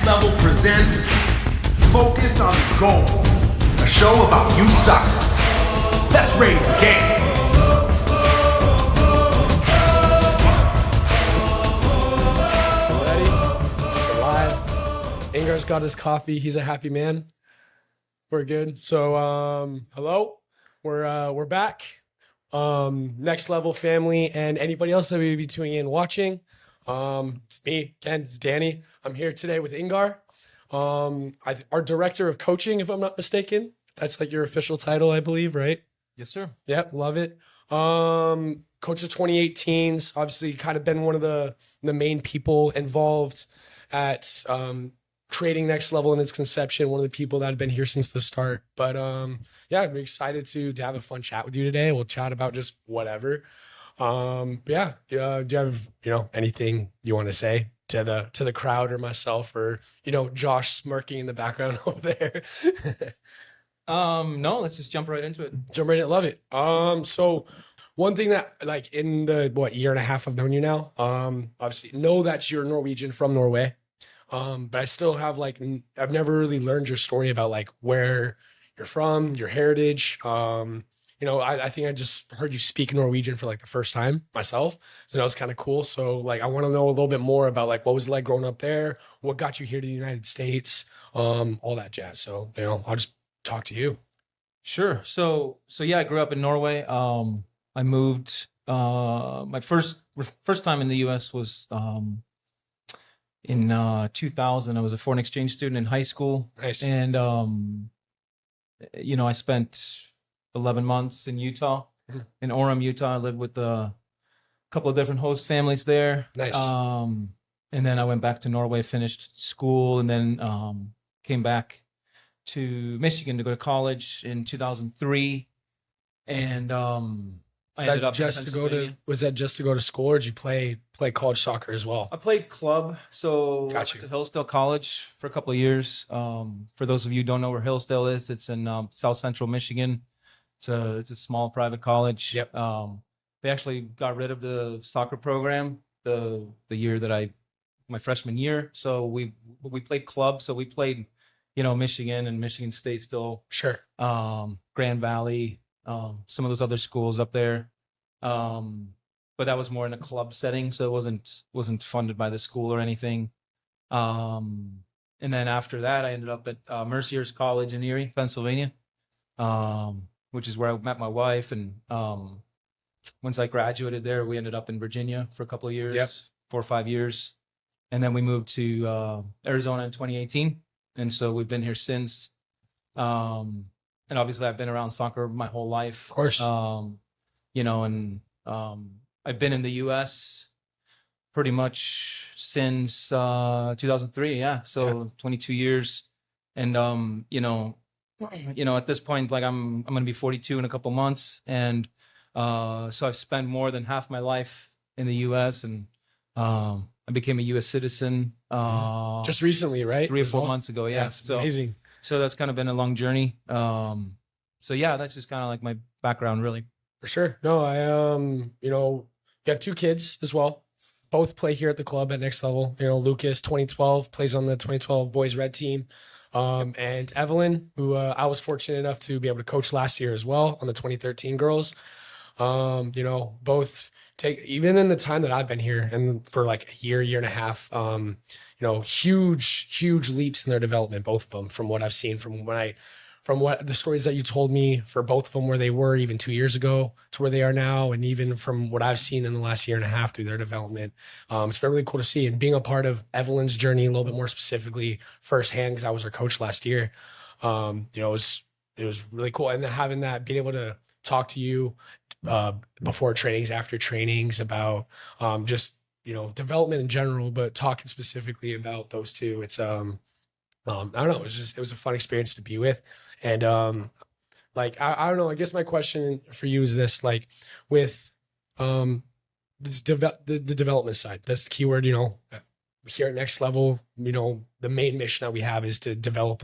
Level presents Focus on the Goal, a show about youth soccer. Let's raise the game. Ready? We're live. Ingar's got his coffee. He's a happy man. We're good. So, hello. We're back. Next Level family and anybody else that may be tuning in watching. It's me again. It's Danny. I'm here today with Ingar, our director of coaching, if I'm not mistaken. That's like your official title, I believe, right? Yes, sir. Yep, love it. Coach of 2018s, obviously kind of been one of the main people involved at creating Next Level in its conception, one of the people that have been here since the start. But yeah, I'm excited to have a fun chat with you today. We'll chat about just whatever. But yeah, do you have, anything you want to say to the crowd or myself or, Josh smirking in the background over there? No, let's just jump right into it. Jump right in, love it. So one thing that like in the year and a half I've known you now, obviously know that you're Norwegian from Norway. But I still have I've never really learned your story about like where you're from, your heritage. I think I just heard you speak Norwegian for like the first time myself. So that was kind of cool. So I want to know a little bit more about like what was it like growing up there, what got you here to the United States, all that jazz. So, I'll just talk to you. Sure. So yeah, I grew up in Norway. I moved. My first time in the U.S. was in 2000. I was a foreign exchange student in high school. Nice. And I spent 11 months in Utah, in Orem, Utah. I lived with a couple of different host families there. Nice. And then I went back to Norway, finished school, and then came back to Michigan to go to college in 2003. And I ended up just to go to, was that just to go to school, or did you play college soccer as well? I played club, so I Got went you. to Hillsdale College for a couple of years. For those of you who don't know where Hillsdale is, it's in South Central Michigan. It's a small private college. Yep. They actually got rid of the soccer program the year that my freshman year. So we played club. So we played, Michigan and Michigan State still. Sure. Grand Valley, some of those other schools up there. But that was more in a club setting, so it wasn't funded by the school or anything. And then after that, I ended up at Mercier's College in Erie, Pennsylvania, which is where I met my wife. And once I graduated there, we ended up in Virginia for a couple of years, Yep. 4 or 5 years. And then we moved to Arizona in 2018. And so we've been here since. And obviously I've been around soccer my whole life. Of course. I've been in the U.S. pretty much since 2003. Yeah. So 22 years. And, at this point, I'm going to be 42 in a couple months. And so I've spent more than half my life in the U.S. and I became a U.S. citizen. Just recently, right? 3 or 4 months ago. Yeah. That's amazing. So that's kind of been a long journey. So yeah, that's just kind of like my background, really. For sure. No, you have 2 kids as well. Both play here at the club at Next Level. Lucas, 2012, plays on the 2012 boys red team. And Evelyn, who I was fortunate enough to be able to coach last year as well on the 2013 girls. Both take, even in the time that I've been here and for like a year and a half, huge leaps in their development, both of them, from what I've seen, from what the stories that you told me for both of them, where they were even 2 years ago to where they are now. And even from what I've seen in the last year and a half through their development, it's been really cool to see. And being a part of Evelyn's journey a little bit more specifically firsthand, because I was her coach last year, it was really cool. And then having that, being able to talk to you before trainings, after trainings about just, development in general, but talking specifically about those two, it's, I don't know, it was a fun experience to be with. And I don't know, I guess my question for you is this, with this the development side, that's the keyword, here at Next Level, the main mission that we have is to develop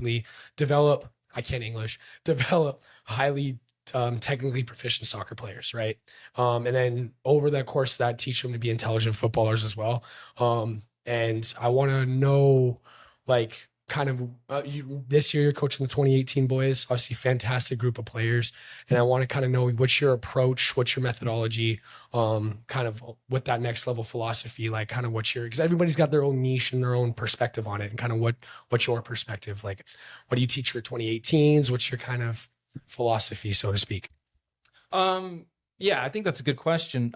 highly technically proficient soccer players, right? And then over the course of that, teach them to be intelligent footballers as well. And I want to know like kind of this year you're coaching the 2018 boys, obviously fantastic group of players. And I want to kind of know what's your approach, what's your methodology, kind of with that next level philosophy, like kind of what's your, because everybody's got their own niche and their own perspective on it, and kind of what's your perspective? Like, what do you teach your 2018s? What's your kind of philosophy, so to speak? Yeah, I think that's a good question.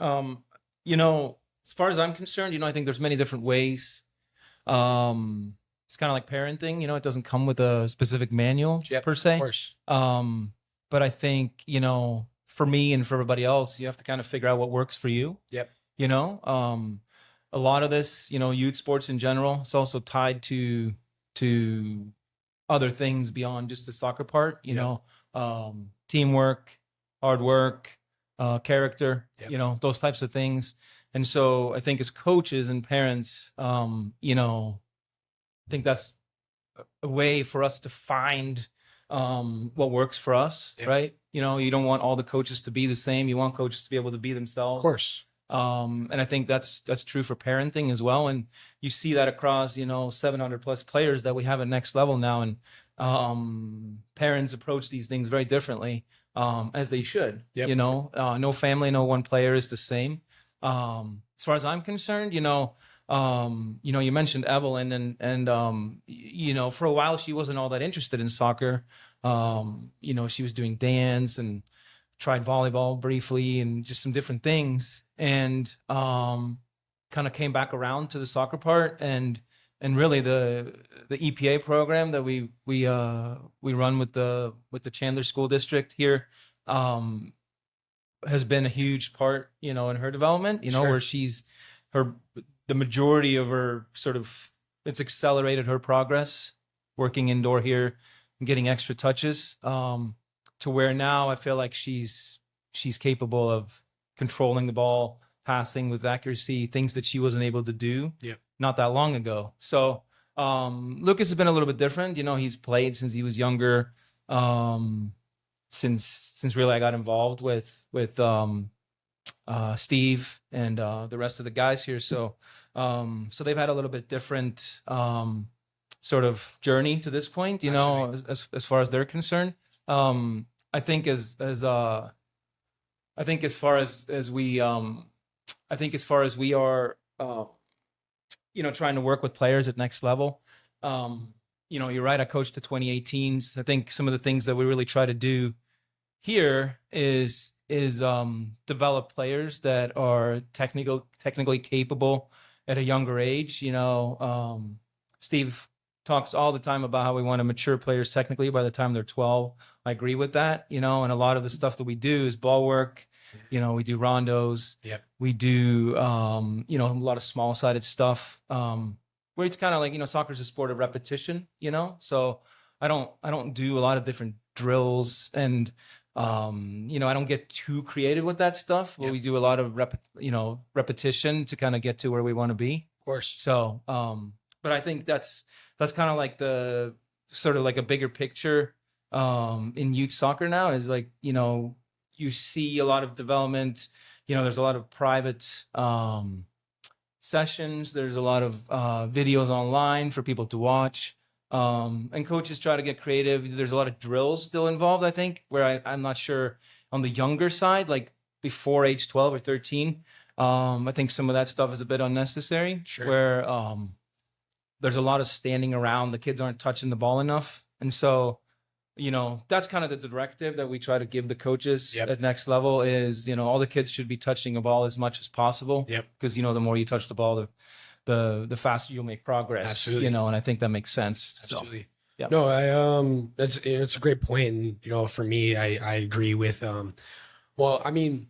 You know, as far as I'm concerned, you know, I think there's many different ways. It's kind of like parenting, you know, it doesn't come with a specific manual per se. Of course. But I think, you know, for me and for everybody else, you have to kind of figure out what works for you. Yep. You know, a lot of this, you know, youth sports in general, it's also tied to other things beyond just the soccer part, you know, teamwork, hard work, character, you know, those types of things. And so I think as coaches and parents, you know, I think that's a way for us to find what works for us, right? You know, you don't want all the coaches to be the same. You want coaches to be able to be themselves. Of course. And I think that's true for parenting as well. And you see that across, you know, 700 plus players that we have at next level now. And parents approach these things very differently, as they should. You know, no family, no one player is the same. As far as I'm concerned, you know, you mentioned Evelyn, and you know, for a while she wasn't all that interested in soccer. You know, she was doing dance and tried volleyball briefly and just some different things, and kind of came back around to the soccer part, and really the EPA program that we run with the Chandler School District here has been a huge part, you know, in her development, you know, where the majority of her it's accelerated her progress working indoor here and getting extra touches, to where now I feel like she's capable of controlling the ball, passing with accuracy, things that she wasn't able to do not that long ago. So Lucas has been a little bit different. You know, he's played since he was younger, since really I got involved with Steve and the rest of the guys here. So they've had a little bit different sort of journey to this point, you know, as far as they're concerned. I think as far as we are, you know, trying to work with players at next level, you know, you're right. I coached the 2018s. I think some of the things that we really try to do here is develop players that are technically capable at a younger age. You know, Steve talks all the time about how we want to mature players technically by the time they're 12. I agree with that, you know, and a lot of the stuff that we do is ball work. You know, we do rondos. We do, you know, a lot of small-sided stuff, where it's kind of like, you know, soccer's a sport of repetition, you know? So I don't do a lot of different drills, and, you know, I don't get too creative with that stuff. But we do a lot of repetition to kind of get to where we want to be. Of course. So, but I think that's kind of like the sort of like a bigger picture in youth soccer now, is like, you know, you see a lot of development, you know, there's a lot of private sessions. There's a lot of videos online for people to watch. And coaches try to get creative. There's a lot of drills still involved, I think, where I'm not sure on the younger side, like before age 12 or 13. I think some of that stuff is a bit unnecessary, where there's a lot of standing around. The kids aren't touching the ball enough. And so, you know, that's kind of the directive that we try to give the coaches at next level is, you know, all the kids should be touching a ball as much as possible. Because, you know, the more you touch the ball, the faster you'll make progress. Absolutely. You know, and I think that makes sense. Absolutely. So, No, it's a great point. And, you know, for me, I agree with, well, I mean,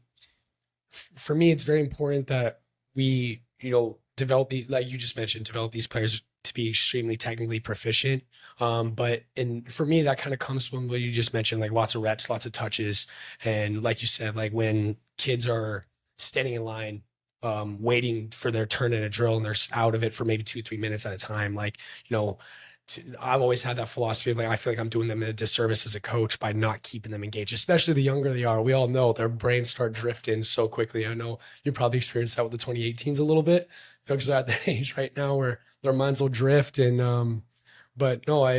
for me, it's very important that we, you know, develop like you just mentioned, develop these players to be extremely technically proficient. But for me, that kind of comes from what you just mentioned, like lots of reps, lots of touches. And like you said, like when kids are standing in line, waiting for their turn in a drill, and they're out of it for maybe 2-3 minutes at a time. Like, you know, I've always had that philosophy of like, I feel like I'm doing them a disservice as a coach by not keeping them engaged, especially the younger they are. We all know their brains start drifting so quickly. I know you probably experienced that with the 2018s a little bit, because they're at that age right now where their minds will drift. And but no,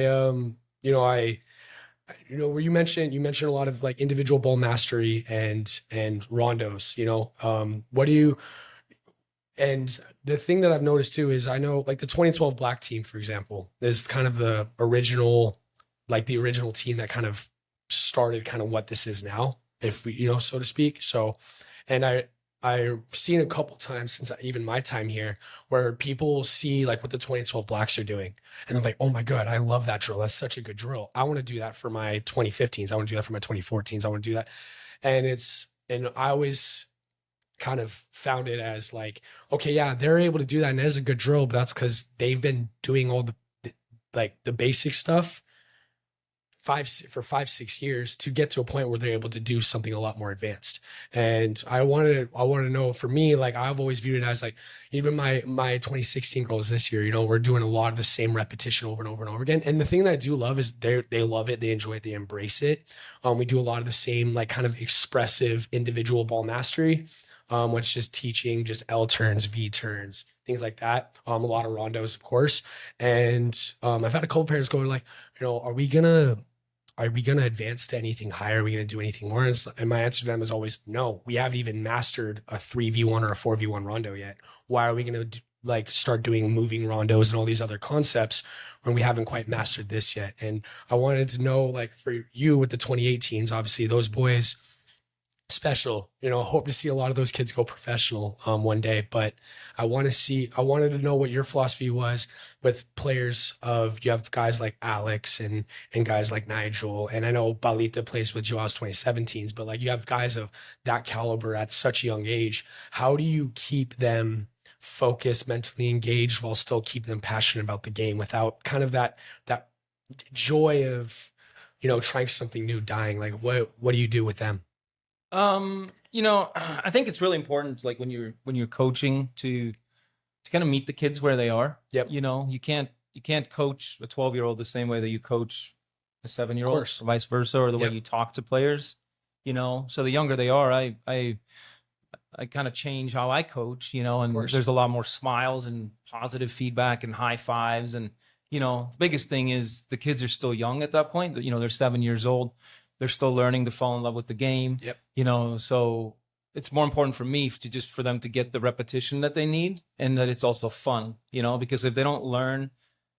you know, where you mentioned a lot of like individual ball mastery and rondos, what do you, and the thing that I've noticed too is I know like the 2012 black team, for example, is kind of the original team that kind of started kind of what this is now, if we, so to speak. So, and I've seen a couple times since even my time here where people see like what the 2012 blacks are doing. And they're like, oh my God, I love that drill. That's such a good drill. I want to do that for my 2015s. I want to do that for my 2014s. I want to do that. And I always kind of found it as like, okay, yeah, they're able to do that. And it is a good drill, but that's because they've been doing all the basic stuff for 5-6 years to get to a point where they're able to do something a lot more advanced. And I want to know, for me, like I've always viewed it as like, even my 2016 girls this year, we're doing a lot of the same repetition over and over and over again. And the thing that I do love is they love it, they enjoy it, they embrace it. We do a lot of the same like kind of expressive individual ball mastery, which is just teaching just L turns, V turns, things like that. A lot of rondos, of course. And I've had a couple parents go like, are we gonna advance to anything higher? Are we going to do anything more? And my answer to them is always, no, we haven't even mastered a 3v1 or a 4v1 rondo yet. Why are we going to start doing moving rondos and all these other concepts when we haven't quite mastered this yet? And I wanted to know, like for you with the 2018s, obviously those boys, special, hope to see a lot of those kids go professional one day, but I wanted to know what your philosophy was with players you have guys like Alex and guys like Nigel, and I know Balita plays with Joao's 2017s, but like you have guys of that caliber at such a young age. How do you keep them focused, mentally engaged, while still keep them passionate about the game without kind of that joy of trying something new dying? Like what do you do with them? I think it's really important, like when you're coaching, to kind of meet the kids where they are. Yep. You can't coach a 12-year-old the same way that you coach a 7-year-old, or vice versa, or the way you talk to players. So the younger they are, I kind of change how I coach. And there's a lot more smiles and positive feedback and high fives. And the biggest thing is the kids are still young at that point. They're 7 years old. They're still learning to fall in love with the game. Yep. So it's more important for me for them to get the repetition that they need, and that it's also fun, because if they don't learn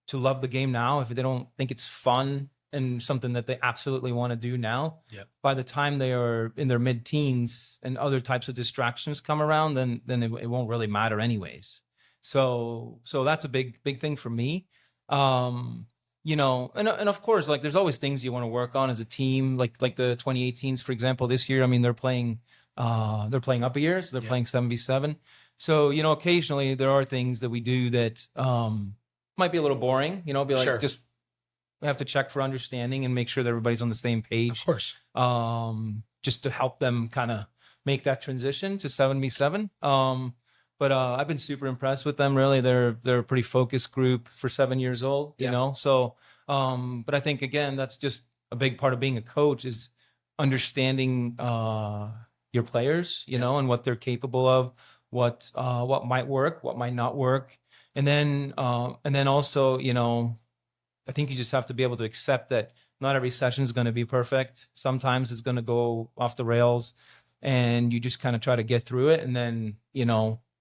to love the game now, if they don't think it's fun and something that they absolutely want to do now, yep, by the time they are in their mid-teens and other types of distractions come around, then it won't really matter anyways. So that's a big thing for me. And of course, like there's always things you want to work on as a team, like the 2018s, for example. This year, I mean, they're playing up a year, so they're playing 7v7. So, occasionally there are things that we do that might be a little boring, be like, sure, just we have to check for understanding and make sure that everybody's on the same page. Of course. Just to help them kind of make that transition to 7v7. But I've been super impressed with them. Really, they're a pretty focused group for 7 years old. So. But I think again, that's just a big part of being a coach, is understanding your players, and what they're capable of, what might work, what might not work, and then also, I think you just have to be able to accept that not every session is going to be perfect. Sometimes it's going to go off the rails, and you just kind of try to get through it, and then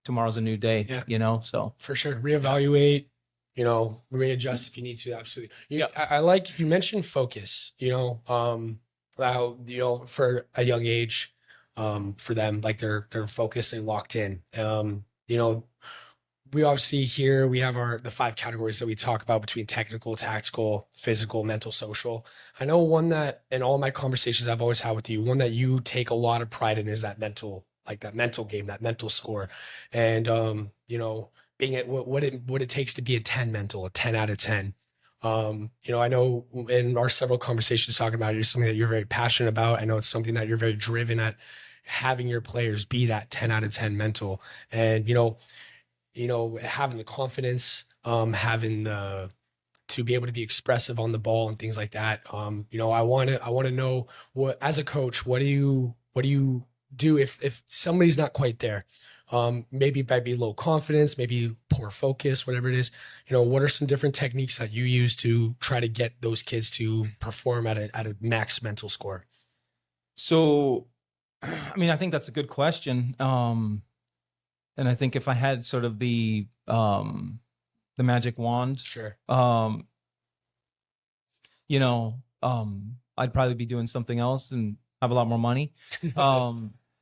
tomorrow's a new day. So for sure, reevaluate. Readjust if you need to. Absolutely. I like you mentioned focus. How for a young age, for them, like they're focused and locked in. We obviously here we have the 5 categories that we talk about between technical, tactical, physical, mental, social. I know one that in all my conversations I've always had with you, one that you take a lot of pride in is that mental game, that mental score, and being at what it takes to be a 10 mental, a 10 out of 10. I know in our several conversations talking about it is something that you're very passionate about. I know it's something that you're very driven at, having your players be that 10 out of 10 mental, and having the confidence, having to be able to be expressive on the ball and things like that. I want to know, what as a coach, what do you do if somebody's not quite there? maybe might be low confidence, maybe poor focus, whatever it is. What are some different techniques that you use to try to get those kids to perform at a max mental score? So, I mean, I think that's a good question. And I think if I had sort of the magic wand, Sure. I'd probably be doing something else and have a lot more money.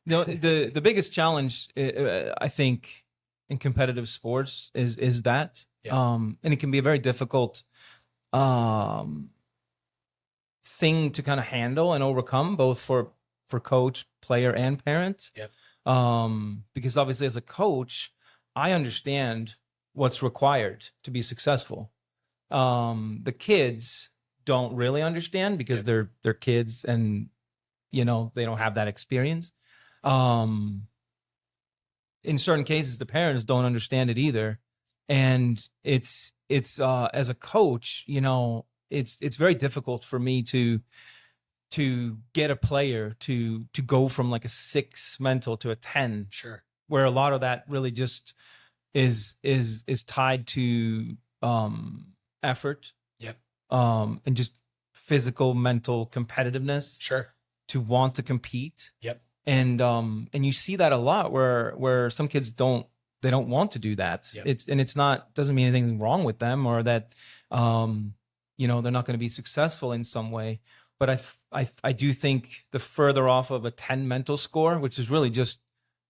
The biggest challenge, I think, in competitive sports is that, and it can be a very difficult thing to kind of handle and overcome, both for coach, player, and parent. Yep. Because obviously, as a coach, I understand what's required to be successful. The kids don't really understand because they're kids, and they don't have that experience. In certain cases, the parents don't understand it either, and it's as a coach, it's very difficult for me to get a player to go from like a 6 mental to a 10. Sure. Where a lot of that really just is tied to effort. Yep. And just physical, mental competitiveness. Sure. To want to compete. Yep. And you see that a lot where some kids don't want to do that. Yep. It's not, doesn't mean anything's wrong with them, or that they're not going to be successful in some way. But I do think the further off of a 10 mental score, which is really just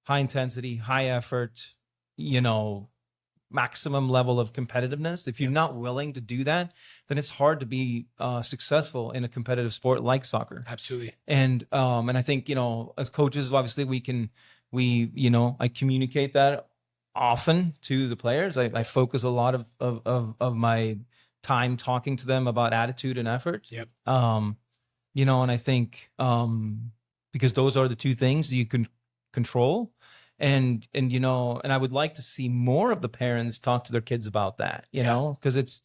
high intensity, high effort, maximum level of competitiveness. If you're not willing to do that, then it's hard to be successful in a competitive sport like soccer. Absolutely. And I think, as coaches, obviously I communicate that often to the players. I focus a lot of my time talking to them about attitude and effort. Yep. And I think because those are the two things that you can control. And I would like to see more of the parents talk to their kids about that, because it's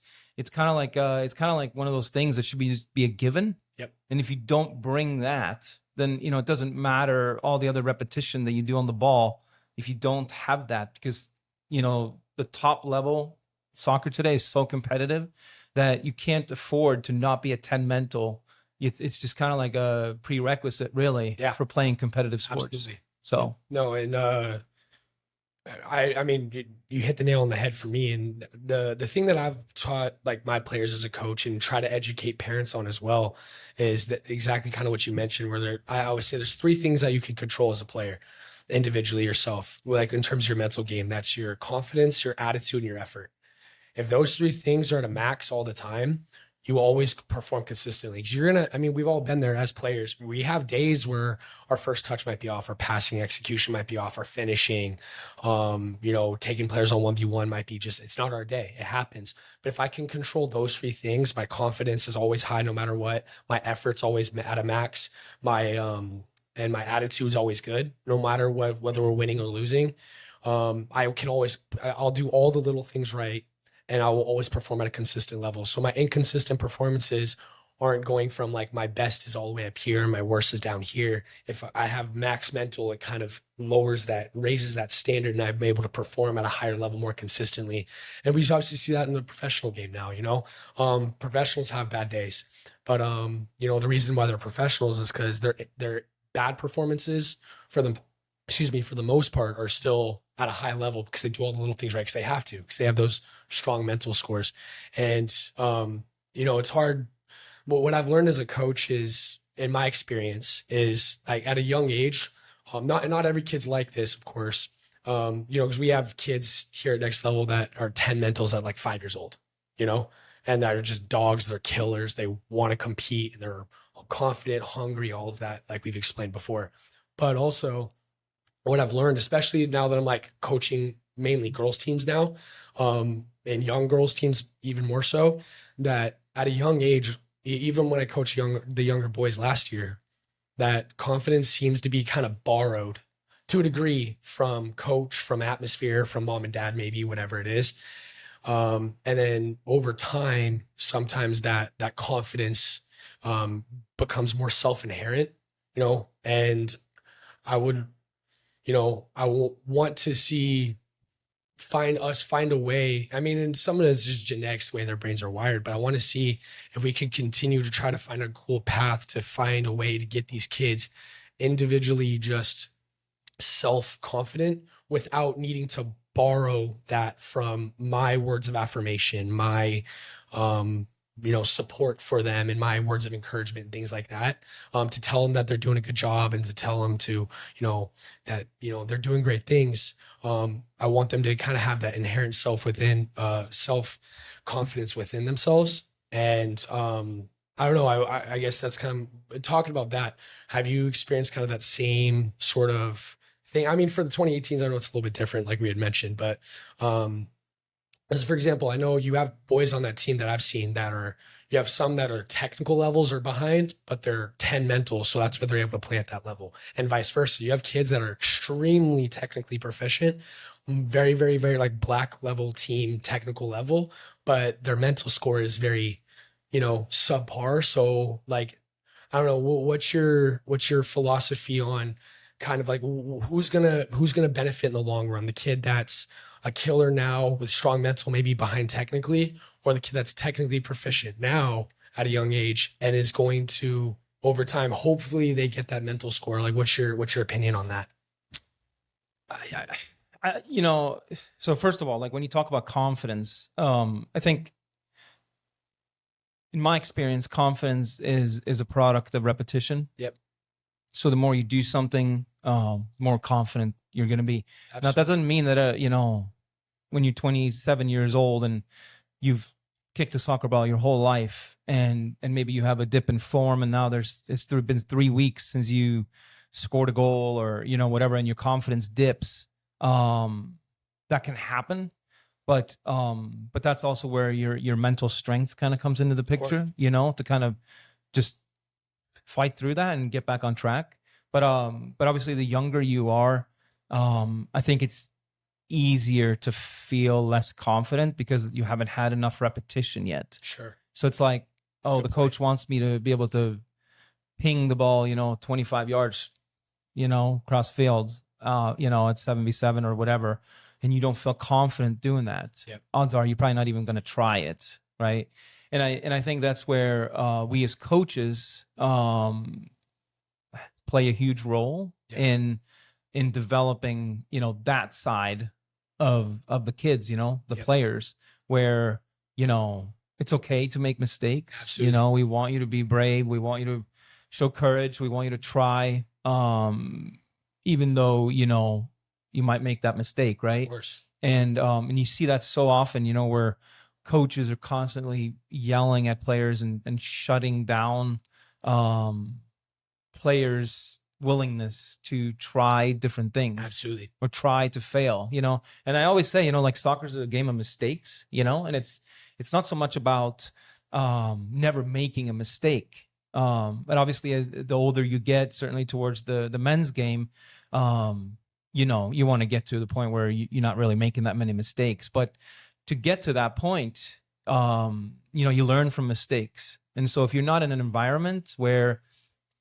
kind of like one of those things that should be a given. Yep. And if you don't bring that, then it doesn't matter all the other repetition that you do on the ball if you don't have that, because the top level soccer today is so competitive that you can't afford to not be a 10 mental. It's just kind of like a prerequisite, really, for playing competitive sports. Absolutely. So no, and I mean, you hit the nail on the head for me. And the thing that I've taught like my players as a coach and try to educate parents on as well is that exactly kind of what you mentioned, where I always say there's 3 things that you can control as a player individually yourself, like in terms of your mental game. That's your confidence, your attitude, and your effort. If those 3 things are at a max all the time, you always perform consistently. 'Cause we've all been there as players. We have days where our first touch might be off, our passing execution might be off, our finishing, taking players on 1v1 might be it's not our day. It happens. But if I can control those 3 things, my confidence is always high no matter what. My effort's always at a max. And my attitude is always good, no matter whether we're winning or losing. I'll do all the little things right, and I will always perform at a consistent level. So my inconsistent performances aren't going from like my best is all the way up here and my worst is down here. If I have max mental, it kind of raises that standard, and I'm able to perform at a higher level more consistently. And we obviously see that in the professional game now. Professionals have bad days, but the reason why they're professionals is because their bad performances for the most part are still at a high level because they do all the little things right, because they have to, because they have those strong mental scores. And it's hard. But what I've learned as a coach is, in my experience, is like at a young age, not every kid's like this, of course, because we have kids here at Next Level that are 10 mentals at like 5 years old, and that are just dogs. They're killers. They want to compete, and they're confident, hungry, all of that, like we've explained before. But also, what I've learned, especially now that I'm like coaching mainly girls teams now, and young girls teams even more so, that at a young age, even when I coached the younger boys last year, that confidence seems to be kind of borrowed to a degree from coach, from atmosphere, from mom and dad, maybe whatever it is. And then over time, sometimes that confidence becomes more self-inherent, and I would I will want to see find a way. I mean, and some of it's just genetics, the way their brains are wired, but I want to see if we can continue to try to find a cool path to find a way to get these kids individually just self-confident without needing to borrow that from my words of affirmation, my support for them and my words of encouragement and things like that, to tell them that they're doing a good job and to tell them to, that, they're doing great things. I want them to kind of have that inherent self confidence within themselves. And, I don't know. I guess that's kind of talking about that. Have you experienced kind of that same sort of thing? I mean, for the 2018s, I know it's a little bit different, like we had mentioned, but, as for example, I know you have boys on that team that I've seen you have some that are technical levels are behind, but they're 10 mental. So that's where they're able to play at that level, and vice versa. You have kids that are extremely technically proficient, very, very, very like black level team technical level, but their mental score is very, subpar. So like, I don't know, what's your philosophy on kind of like who's gonna benefit in the long run? The kid that's a killer now with strong mental, maybe behind technically, or the kid that's technically proficient now at a young age and is going to over time, hopefully they get that mental score. Like, what's your opinion on that? So first of all, like when you talk about confidence, I think in my experience, confidence is a product of repetition. Yep. So the more you do something, more confident you're going to be. Absolutely. Now, that doesn't mean that, when you're 27 years old and you've kicked a soccer ball your whole life and maybe you have a dip in form and now it's been 3 weeks since you scored a goal or, whatever, and your confidence dips, that can happen. But that's also where your mental strength kind of comes into the picture, to kind of just fight through that and get back on track. But obviously the younger you are, I think it's easier to feel less confident because you haven't had enough repetition yet. Sure. So it's like, the coach wants me to be able to ping the ball, 25 yards, across fields, at 7v7 or whatever, and you don't feel confident doing that. Yep. Odds are you're probably not even going to try it, right? And I think that's where we as coaches play a huge role in developing, that side of the kids, the players, where, it's okay to make mistakes. Absolutely. We want you to be brave. We want you to show courage. We want you to try, even though, you might make that mistake, right? Of course. And you see that so often, where coaches are constantly yelling at players and shutting down players' willingness to try different things. Absolutely. Or try to fail, and I always say, like soccer is a game of mistakes, and it's not so much about never making a mistake. But obviously the older you get, certainly towards the men's game, you want to get to the point where you're not really making that many mistakes. But to get to that point, you learn from mistakes. And so if you're not in an environment where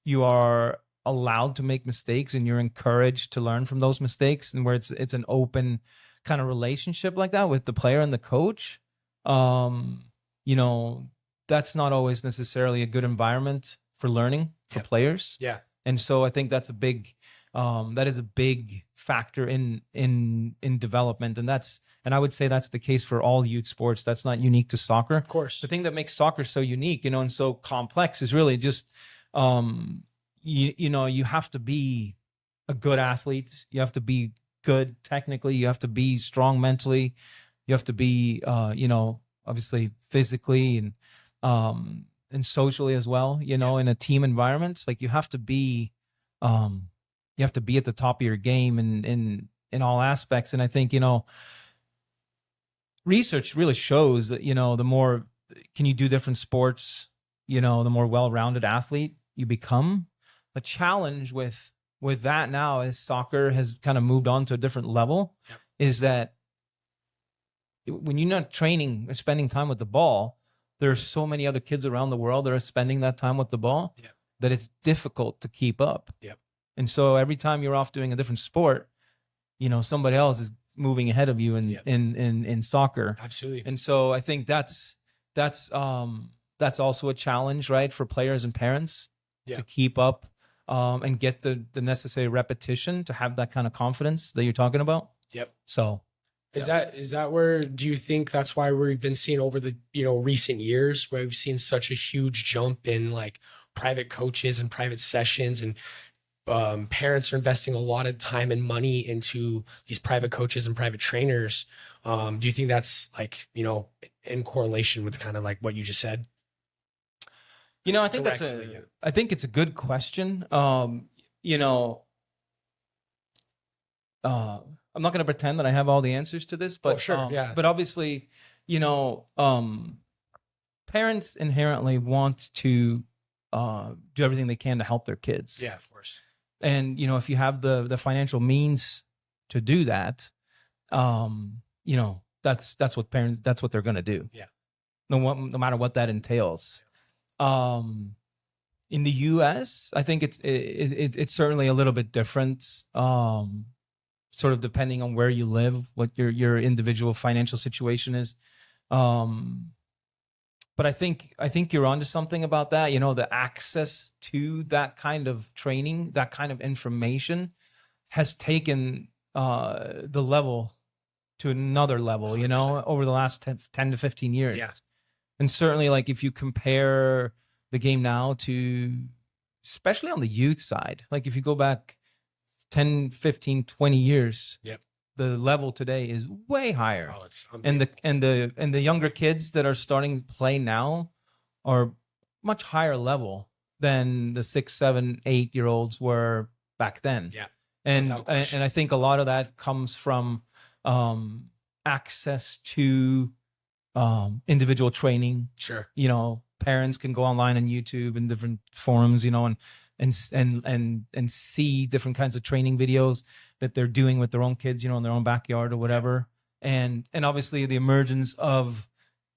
you are allowed to make mistakes and you're encouraged to learn from those mistakes, and where it's an open kind of relationship like that with the player and the coach, that's not always necessarily a good environment for learning for players. Yeah. And so I think that's that is a big factor in development. And I would say that's the case for all youth sports. That's not unique to soccer. Of course. The thing that makes soccer so unique, and so complex is really just, you have to be a good athlete. You have to be good technically. You have to be strong mentally. You have to be, obviously physically and socially as well, in a team environment. Like you have to be at the top of your game in all aspects. And I think, research really shows that, the more can you do different sports, the more well-rounded athlete you become. The challenge with that now, as soccer has kind of moved on to a different level, is that when you're not training or spending time with the ball, there's so many other kids around the world that are spending that time with the ball that it's difficult to keep up. Yep. And so every time you're off doing a different sport, somebody else is moving ahead of you in soccer. Absolutely. And so I think that's also a challenge, right, for players and parents to keep up and get the necessary repetition to have that kind of confidence that you're talking about. Yep. So is that where, do you think that's why we've been seeing over the, recent years, where we've seen such a huge jump in like private coaches and private sessions, and parents are investing a lot of time and money into these private coaches and private trainers? Do you think that's like, in correlation with kind of like what you just said? I think I think it's a good question. I'm not going to pretend that I have all the answers to this, but but obviously, parents inherently want to do everything they can to help their kids. Yeah, of course. And if you have the financial means to do that, that's what they're going to do. Yeah. No matter what that entails. In the U.S., I think it's certainly a little bit different. Sort of depending on where you live, what your individual financial situation is. But I think you're onto something about that. The access to that kind of training, that kind of information has taken the level to another level, over the last 10 to 15 years. Yeah. And certainly, like, if you compare the game now to, especially on the youth side, like if you go back 10, 15, 20 years, the level today is way higher. Oh, it's and the younger kids that are starting to play now are much higher level than the 6, 7, 8-year-olds were back then. Yeah. And I think a lot of that comes from access to individual training. Sure. Parents can go online on YouTube and different forums, and see different kinds of training videos that they're doing with their own kids, in their own backyard or whatever. And obviously the emergence of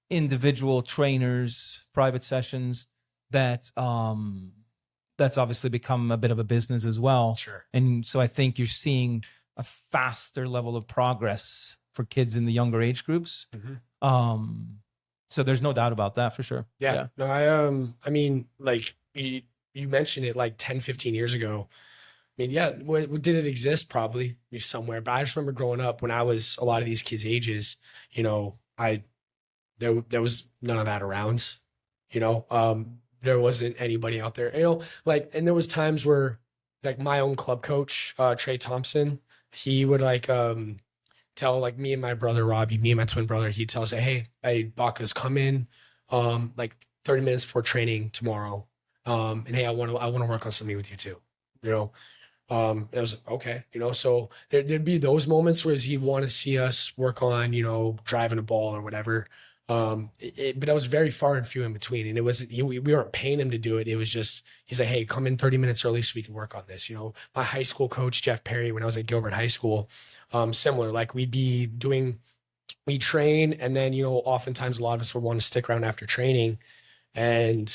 individual trainers, private sessions, that's obviously become a bit of a business as well. Sure. And so I think you're seeing a faster level of progress for kids in the younger age groups. Mm-hmm. So there's no doubt about that for sure. Yeah. No, I mean, like you mentioned it like 10, 15 years ago. I mean, yeah, did it exist? Probably somewhere. But I just remember growing up when I was a lot of these kids' ages, there was none of that around, there wasn't anybody out there, and there was times where like my own club coach, Trey Thompson, he would like, tell like me and my brother, Robbie, me and my twin brother, he'd tell us, hey, Baca's come in, like 30 minutes before training tomorrow. And hey, I want to work on something with you too, and I was like, okay, so there'd be those moments where he'd want to see us work on, driving a ball or whatever. But that was very far and few in between. And it wasn't, we weren't paying him to do it. It was just, he's like, hey, come in 30 minutes early so we can work on this. My high school coach, Jeff Perry, when I was at Gilbert High School, similar, like we'd train. And then, oftentimes a lot of us would want to stick around after training. And,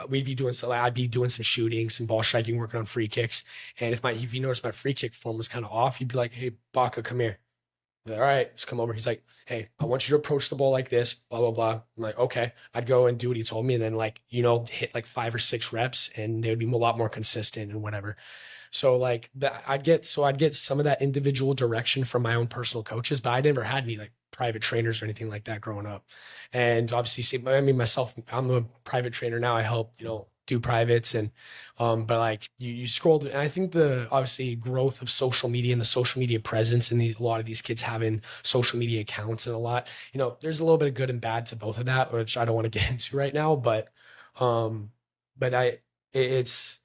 we'd be doing so I'd be doing some shooting, some ball striking, working on free kicks. And if you notice my free kick form was kind of off, he'd be like, hey, Baca, come here. I'm like, all right, just come over. He's like, hey, I want you to approach the ball like this, blah, blah, blah. I'm like, okay. I'd go and do what he told me. And then hit like 5 or 6 reps and they would be a lot more consistent and whatever. So like I'd get some of that individual direction from my own personal coaches, but I never had any like private trainers or anything like that growing up. And obviously, myself, I'm a private trainer now. I help, do privates and, but like you scrolled, and I think the obviously growth of social media and the social media presence and a lot of these kids having social media accounts and a lot, there's a little bit of good and bad to both of that, which I don't want to get into right now, but it's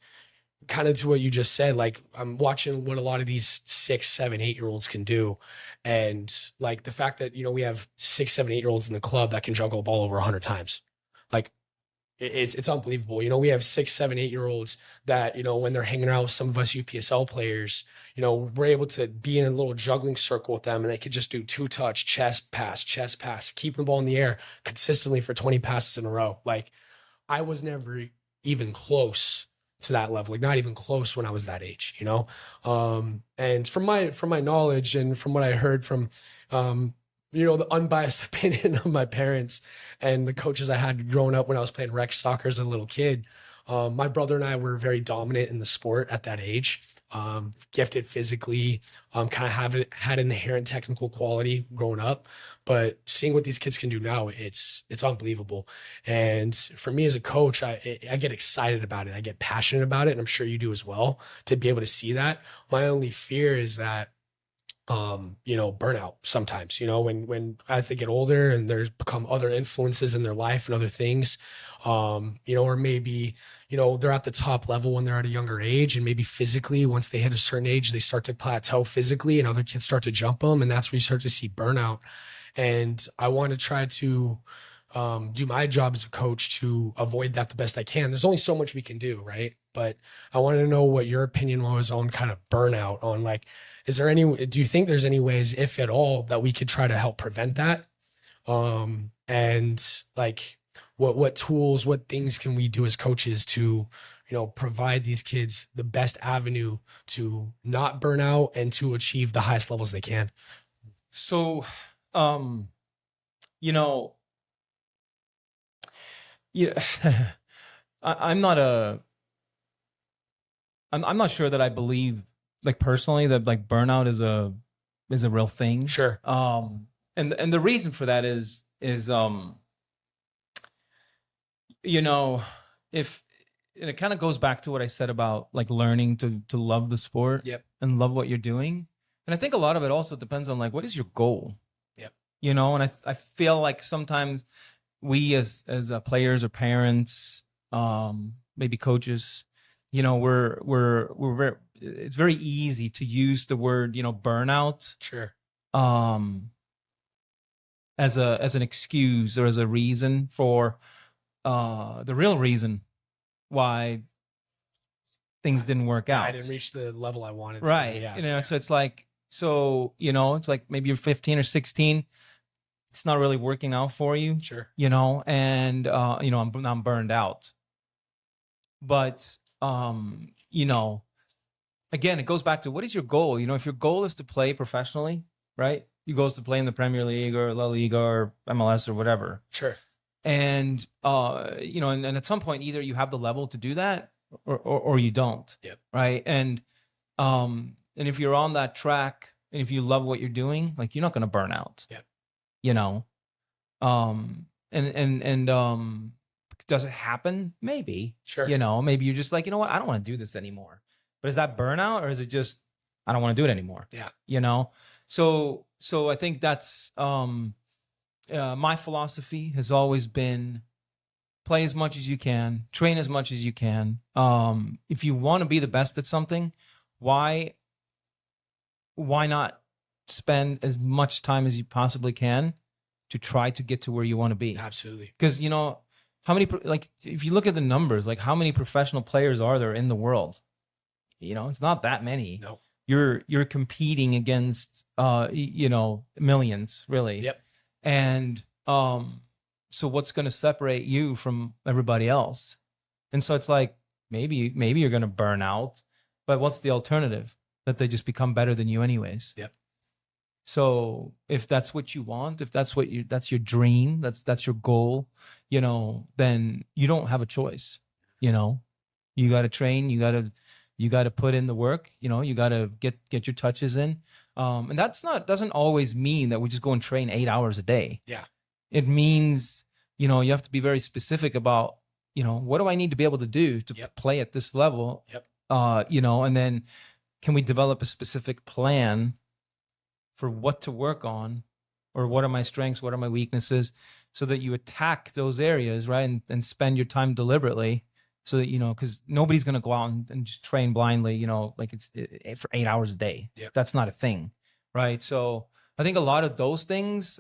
kind of to what you just said. Like I'm watching what a lot of these 6, 7, 8-year-olds can do. And like the fact that, we have 6, 7, 8-year-olds in the club that can juggle a ball over 100 times. Like it's unbelievable. We have 6, 7, 8-year-olds that, when they're hanging out with some of us UPSL players, we're able to be in a little juggling circle with them and they could just do 2-touch, chest pass, keep the ball in the air consistently for 20 passes in a row. Like I was never even close to that level, like not even close when I was that age, you know? And from my knowledge and from what I heard from, you know, the unbiased opinion of my parents and the coaches I had growing up when I was playing rec soccer as a little kid, my brother and I were very dominant in the sport at that age. Gifted physically, kind of had an inherent technical quality growing up, but seeing what these kids can do now, it's unbelievable. And for me as a coach, I get excited about it. I get passionate about it. And I'm sure you do as well, to be able to see that. My only fear is that, you know, burnout sometimes, you know, when as they get older and there's become other influences in their life and other things, you know, or maybe, you know, they're at the top level when they're at a younger age, and maybe physically once they hit a certain age, they start to plateau physically and other kids start to jump them. And that's where you start to see burnout. And I want to try to, do my job as a coach to avoid that the best I can. There's only so much we can do, right? But I wanted to know what your opinion was on kind of burnout, on like, do you think there's any ways, if at all, that we could try to help prevent that? And like, what tools, what things can we do as coaches to, you know, provide these kids the best avenue to not burn out and to achieve the highest levels they can? So, you know, yeah, I'm not sure that I believe, like personally, that like burnout is a real thing. Sure. And the reason for that is you know, and it kind of goes back to what I said about like learning to love the sport. Yep. And love what you're doing. And I think a lot of it also depends on like, what is your goal? Yep. You know, and I feel like sometimes we as players or parents, maybe coaches, you know, we're very, it's very easy to use the word, you know, burnout. Sure. As an excuse or as a reason for the real reason why things didn't work out. I didn't reach the level I wanted. Right. To. Yeah. You know, so it's like, you know, it's like maybe you're 15 or 16. It's not really working out for you. Sure. You know, and, you know, I'm burned out. But, you know, again, it goes back to what is your goal? You know, if your goal is to play professionally, right? Your goal is to play in the Premier League or La Liga or MLS or whatever. Sure. And, you know, and at some point, either you have the level to do that or you don't. Yep. Right. And if you're on that track and if you love what you're doing, like you're not going to burn out. Yep. You know, does it happen? Maybe. Sure. You know, maybe you're just like, you know what? I don't want to do this anymore. But is that burnout or is it just, I don't want to do it anymore? Yeah. You know? So I think that's, my philosophy has always been play as much as you can, train as much as you can. If you want to be the best at something, why not spend as much time as you possibly can to try to get to where you want to be? Absolutely. Because, you know, how many, like, if you look at the numbers, like how many professional players are there in the world? You know, it's not that many. No. You're competing against, you know, millions, really. Yep. And so what's going to separate you from everybody else? And so it's like, maybe you're going to burn out, but what's the alternative? That they just become better than you anyways. Yep. So if that's what you want, if that's that's your dream, that's your goal, you know, then you don't have a choice. You know, you got to train, you got to put in the work, you know, you got to get your touches in. And doesn't always mean that we just go and train 8 hours a day. Yeah. It means, you know, you have to be very specific about, you know, what do I need to be able to do to Yep. play at this level? Yep. You know, and then can we develop a specific plan for what to work on, or what are my strengths, what are my weaknesses, so that you attack those areas, right? And spend your time deliberately, so that, you know, because nobody's going to go out and just train blindly, you know, like it's for 8 hours a day. Yep. That's not a thing, right? So I think a lot of those things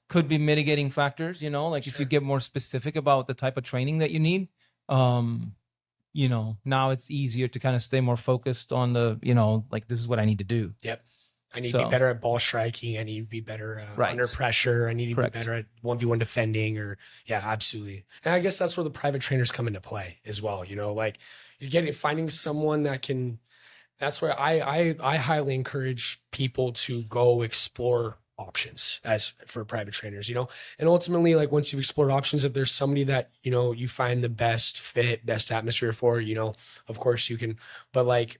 could be mitigating factors, you know, like if you Sure. get more specific about the type of training that you need, you know, now it's easier to kind of stay more focused on the, you know, like this is what I need to do. Yep. I need to be better at ball striking. I need to be better under pressure. I need to be better at 1v1 defending, or yeah, absolutely. And I guess that's where the private trainers come into play as well. You know, like finding someone that can, that's where I highly encourage people to go explore options as for private trainers, you know, and ultimately, like once you've explored options, if there's somebody that, you know, you find the best fit, best atmosphere for, you know, of course you can, but like,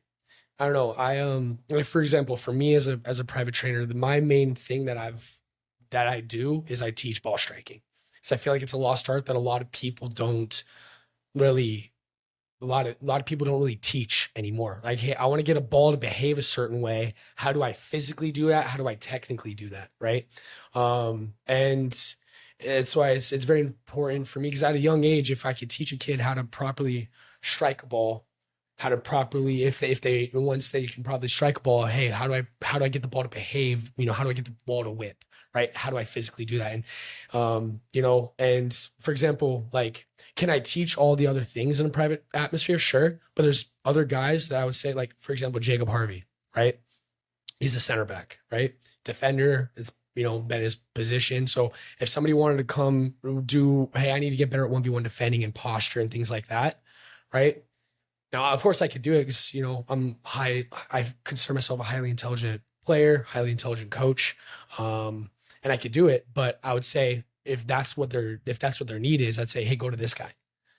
I don't know. Like for example, for me as a private trainer, my main thing that I do is I teach ball striking. So I feel like it's a lost art that a lot of people don't really, a lot of people don't really teach anymore. Like, hey, I want to get a ball to behave a certain way. How do I physically do that? How do I technically do that? Right. And it's why it's very important for me, because at a young age, if I could teach a kid how to properly strike a ball, how to properly, once they can probably strike a ball, hey, how do I get the ball to behave? You know, how do I get the ball to whip? Right? How do I physically do that? And, you know, and for example, like, can I teach all the other things in a private atmosphere? Sure. But there's other guys that I would say, like, for example, Jacob Harvey, right? He's a center back, right? Defender. It's, you know, been his position. So if somebody wanted to come do, hey, I need to get better at 1v1 defending and posture and things like that, right? Now, of course I could do it because, you know, I consider myself a highly intelligent player, highly intelligent coach. And I could do it, but I would say if that's what their need is, I'd say, hey, go to this guy.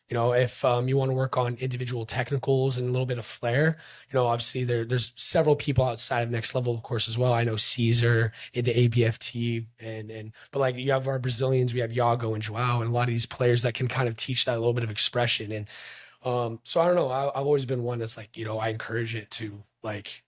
You know, if you want to work on individual technicals and a little bit of flair, you know, obviously there's several people outside of Next Level, of course, as well. I know Caesar in the ABFT, but like you have our Brazilians, we have Iago and Joao, and a lot of these players that can kind of teach that a little bit of expression. And so I don't know. I've always been one that's like, you know, I encourage it to, like,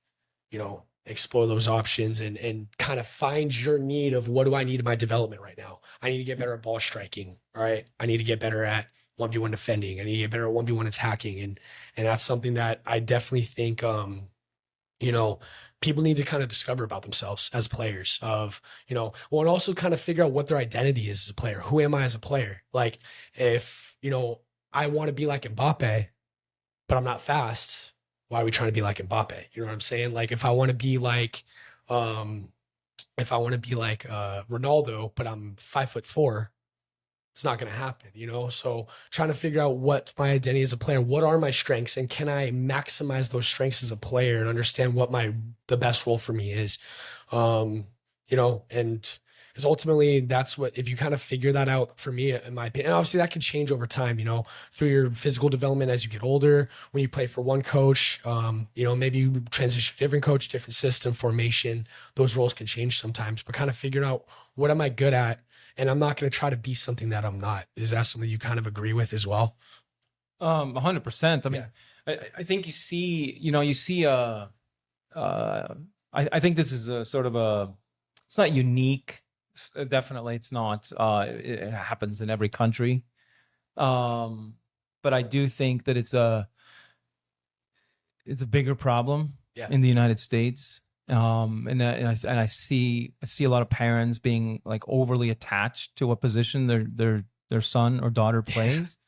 you know, explore those options and kind of find your need of what do I need in my development right now? I need to get better at ball striking. All right. I need to get better at 1v1 defending. I need to get better at 1v1 attacking. And that's something that I definitely think, you know, people need to kind of discover about themselves as players of, you know, well, and also kind of figure out what their identity is as a player. Who am I as a player? Like if, you know, I want to be like Mbappe, but I'm not fast. Why are we trying to be like Mbappe? You know what I'm saying? Like if I want to be like, Ronaldo, but I'm 5'4", it's not going to happen, you know? So trying to figure out what my identity as a player, what are my strengths, and can I maximize those strengths as a player and understand what the best role for me is, you know, and because ultimately that's what, if you kind of figure that out, for me, in my opinion, and obviously that can change over time, you know, through your physical development as you get older, when you play for one coach, you know, maybe you transition to a different coach, different system, formation, those roles can change sometimes, but kind of figuring out what am I good at? And I'm not going to try to be something that I'm not. Is that something you kind of agree with as well? 100%. I mean, yeah. I think I think this is a sort of it's not unique. Definitely it's not. It happens in every country. But I do think that it's a bigger problem in the United States. And I see a lot of parents being like overly attached to what position their son or daughter plays.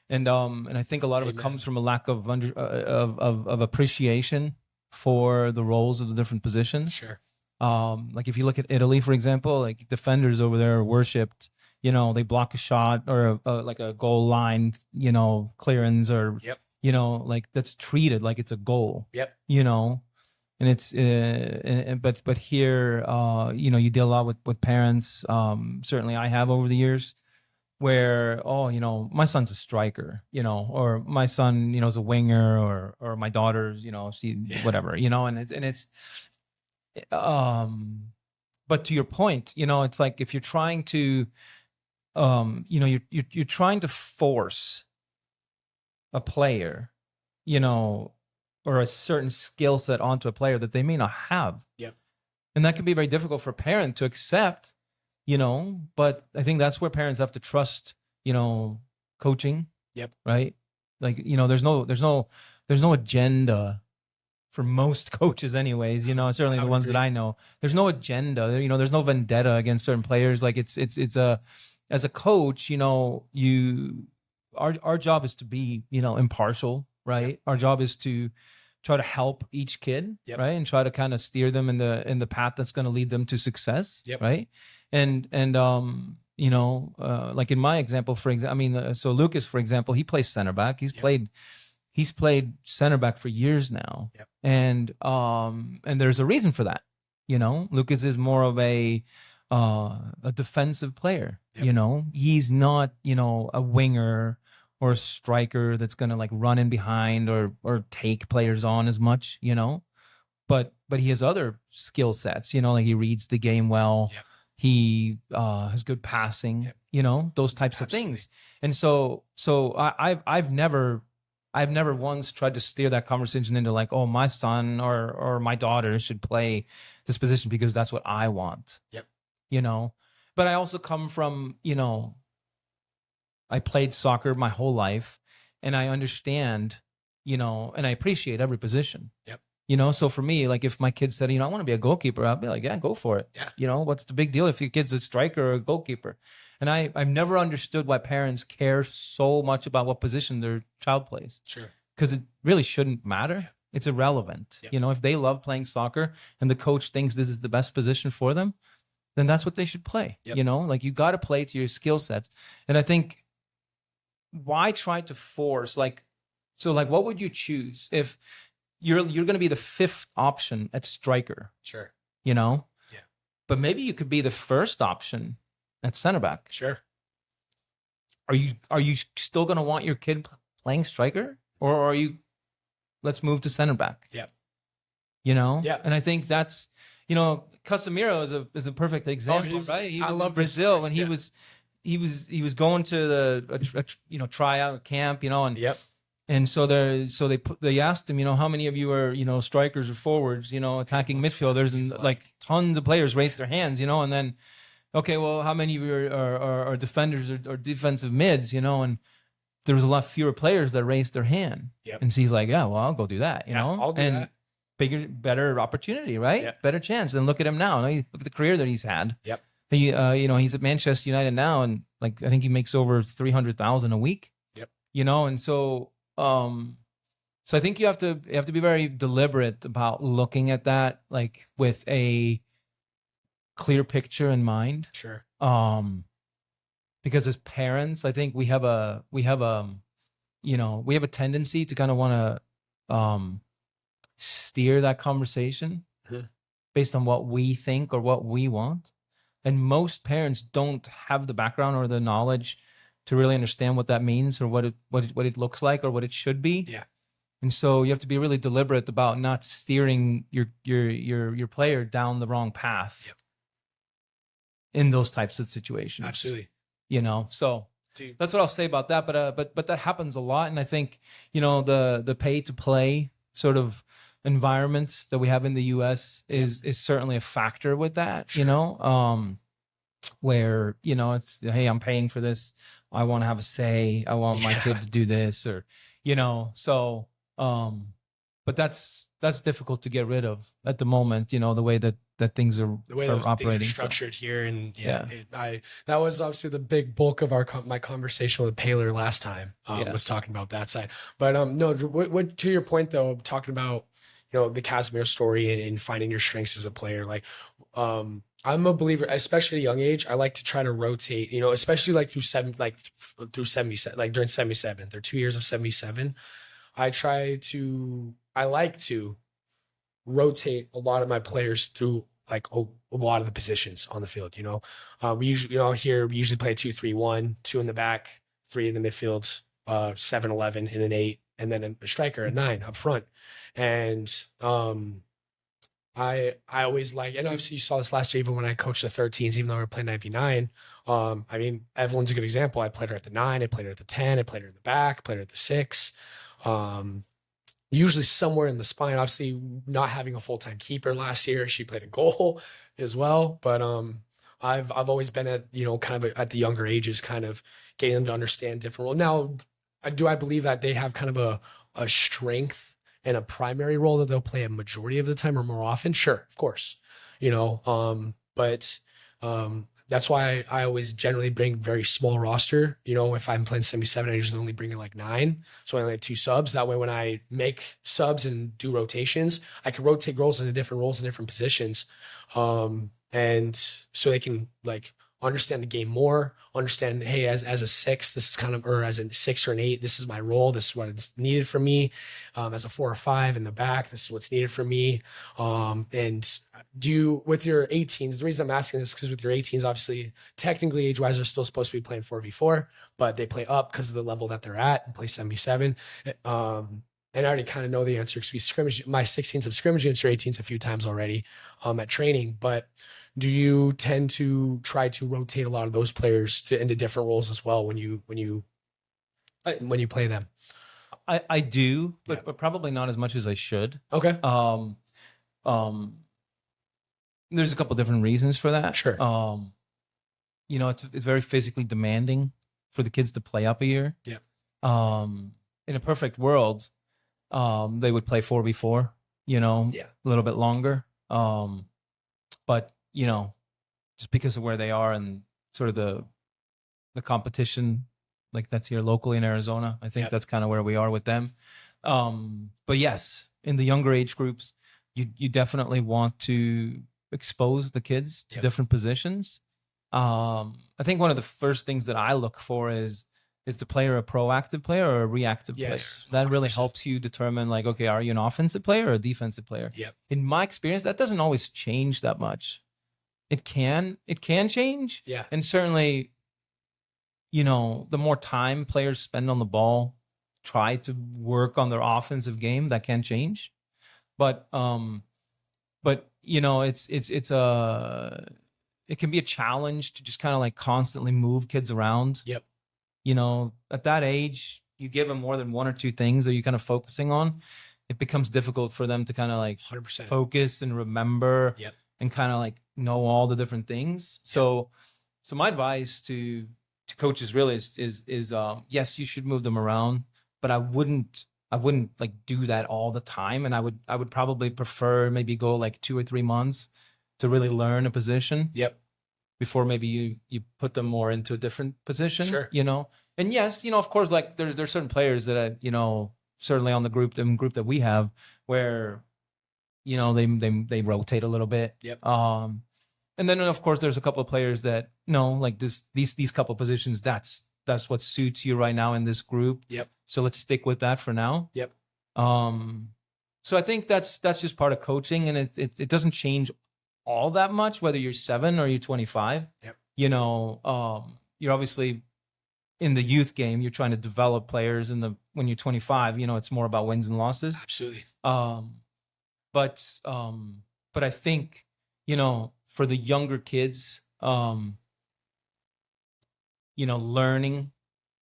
And I think a lot of it comes from a lack of appreciation for the roles of the different positions. Sure. Like if you look at Italy, for example, like defenders over there are worshipped. You know, they block a shot or like a goal line, you know, clearance, or you know, like that's treated like it's a goal. You know, and it's but here, you know, you deal a lot with parents. Certainly, I have over the years, where you know, my son's a striker, you know, or my son, you know, is a winger, or my daughter's, you know, she whatever, you know, and it's. But to your point, you know, it's like if you're trying to, you know, you're trying to force a player, you know, or a certain skill set onto a player that they may not have. And that can be very difficult for a parent to accept, you know, but I think that's where parents have to trust, you know, coaching. Right. Like, you know, there's no agenda for most coaches anyways, you know, certainly the ones that I know. There's no agenda, you know, there's no vendetta against certain players. Like it's as a coach, you know, our job is to be, you know, impartial, right? Our job is to try to help each kid, Yep. right, and try to kind of steer them in the path that's going to lead them to success, Yep. right? And you know, like in my example, for example, I mean, so Lucas, for example, he plays center back. He's played center back for years now, Yep. and there's a reason for that. You know, Lucas is more of a defensive player. Yep. You know, he's not, you know, a winger or a striker that's going to like run in behind or take players on as much, you know, but he has other skill sets, you know, like he reads the game well. Yep. He has good passing, Yep. you know, those types Absolutely. of things. And so I've never once tried to steer that conversation into like, oh, my son or my daughter should play this position because that's what I want. Yep. You know, but I also come from, you know, I played soccer my whole life and I understand, you know, and I appreciate every position. Yep. You know, so for me, like if my kid said, you know, I want to be a goalkeeper, I'd be like, yeah, go for it. Yeah. You know, what's the big deal if your kid's a striker or a goalkeeper? And I've never understood why parents care so much about what position their child plays. Sure. Because it really shouldn't matter. Yeah. It's irrelevant. Yeah. You know, if they love playing soccer and the coach thinks this is the best position for them, then that's what they should play. Yep. You know, like you got to play to your skill sets. And I think why try to force so what would you choose if you're going to be the fifth option at striker? Sure. You know? Yeah. But maybe you could be the first option at center back. Sure. Are you still going to want your kid playing striker, or are you, let's move to center back? Yeah. You know? Yeah. And I think that's, you know, Casemiro is a perfect example, right? I love Brazil when he was going to the tryout camp, you know, and yep. And so they asked him, you know, how many of you are, you know, strikers or forwards, you know, attacking midfielders, and like tons of players raised their hands, you know, and then, okay, well, how many of you are defenders or defensive mids, you know, and there was a lot fewer players that raised their hand. Yep. And so he's like, yeah, well, I'll go do that, you know, I'll do that. Better opportunity, right? Yep. Better chance. And look at him now. Look at the career that he's had. Yep. He, you know, he's at Manchester United now, and like I think he makes over 300,000 a week. Yep. You know, and so I think you have to be very deliberate about looking at that, like with a clear picture in mind. Sure. Because as parents, I think we have a tendency to kind of want to steer that conversation based on what we think or what we want. And most parents don't have the background or the knowledge to really understand what that means or what it looks like or what it should be. Yeah. And so you have to be really deliberate about not steering your player down the wrong path. Yep. In those types of situations. Absolutely. You know, so Dude. That's what I'll say about that. But that happens a lot. And I think, you know, the pay to play sort of environment that we have in the US is certainly a factor with that, Sure. you know, where, you know, it's, hey, I'm paying for this. I want to have a say. I want my kid to do this, or, you know, so, but that's difficult to get rid of at the moment, you know, the way that things are operating. Things are structured here. And that was obviously the big bulk of my conversation with Paler last time, was talking about that side. But no, what to your point though, talking about, you know, the Casemiro story and finding your strengths as a player, like, I'm a believer, especially at a young age. I like to try to rotate, you know, especially like through 77, like during 77, there are 2 years of 77. I like to rotate a lot of my players through like a lot of the positions on the field. You know, we usually, you know, here we usually play 2-3-1, 2 in the back, 3 in the midfield, 7-11 and an 8, and then a striker at 9 up front. And I always like, and obviously you saw this last year, even when I coached the 13s, even though we were playing 9v9. I mean, Evelyn's a good example. I played her at the 9, I played her at the 10, I played her in the back, played her at the 6. Usually somewhere in the spine. Obviously, not having a full-time keeper last year, she played a goal as well. But I've always been at, you know, kind of at the younger ages, kind of getting them to understand different roles. Now, I believe that they have kind of a strength and a primary role that they'll play a majority of the time or more often? Sure, of course, you know. But That's why I always generally bring very small roster. You know, if I'm playing 77, I usually only bring in like 9. So I only have 2 subs. That way, when I make subs and do rotations, I can rotate roles in different positions. And so they can like understand the game more, understand, hey, as a 6, this is kind of, or as a 6 or an 8, this is my role. This is what it's needed from me. As a 4 or 5 in the back, this is what's needed from me. And do you, with your 18s, the reason I'm asking this is because with your 18s, obviously, technically age-wise, they're still supposed to be playing 4v4, but they play up because of the level that they're at and play 7v7. And I already kind of know the answer because we scrimmaged, my 16s have scrimmaged against your 18s a few times already at training. But do you tend to try to rotate a lot of those players into different roles as well when you play them? I do, but probably not as much as I should. Okay. There's a couple different reasons for that. Sure. You know, it's very physically demanding for the kids to play up a year. Yeah. In a perfect world, they would play 4v4, you know, Yeah. a little bit longer. But, you know, just because of where they are and sort of the competition, like that's here locally in Arizona, I think that's kind of where we are with them. But yes, in the younger age groups, you definitely want to expose the kids to different positions. I think one of the first things that I look for is the player a proactive player or a reactive player? That really 100%. helps you determine, like, okay, are you an offensive player or a defensive player? Yep. In my experience, that doesn't always change that much. It can change. Yeah. And certainly, you know, the more time players spend on the ball, try to work on their offensive game, that can change. But you know, it can be a challenge to just kind of like constantly move kids around. Yep. You know, at that age, you give them more than 1 or 2 things that you're kind of focusing on. It becomes difficult for them to kind of like 100%. focus and remember and kind of like know all the different things. So my advice to coaches really is yes, you should move them around, but I wouldn't like do that all the time. And I would probably prefer maybe go like 2 or 3 months to really learn a position. Yep. Before maybe you put them more into a different position. Sure. You know, and yes, you know, of course, like there's certain players that you know, certainly on the group that we have where, you know, they rotate a little bit. Yep. And then of course there's a couple of players that no, like these couple of positions, that's what suits you right now in this group. Yep. So let's stick with that for now. Yep. So I think that's just part of coaching, and it doesn't change all that much whether you're 7 or you're 25. Yep. You know, you're obviously in the youth game, you're trying to develop players. When you're 25, you know, it's more about wins and losses. Absolutely. But I think, you know, for the younger kids, you know, learning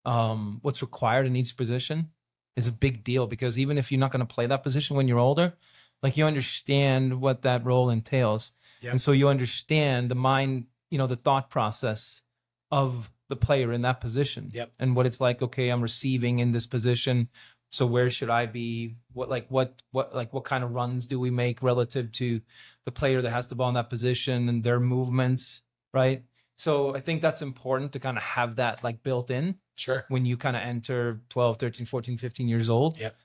what's required in each position is a big deal, because even if you're not going to play that position when you're older, like you understand what that role entails. Yep. And so you understand the mind, you know, the thought process of the player in that position. Yep. And what it's like, okay, I'm receiving in this position, so where should I be? What kind of runs do we make relative to the player that has the ball in that position and their movements, right? So I think that's important to kind of have that like built in. Sure. When you kind of enter 12, 13, 14, 15 years old. Yep.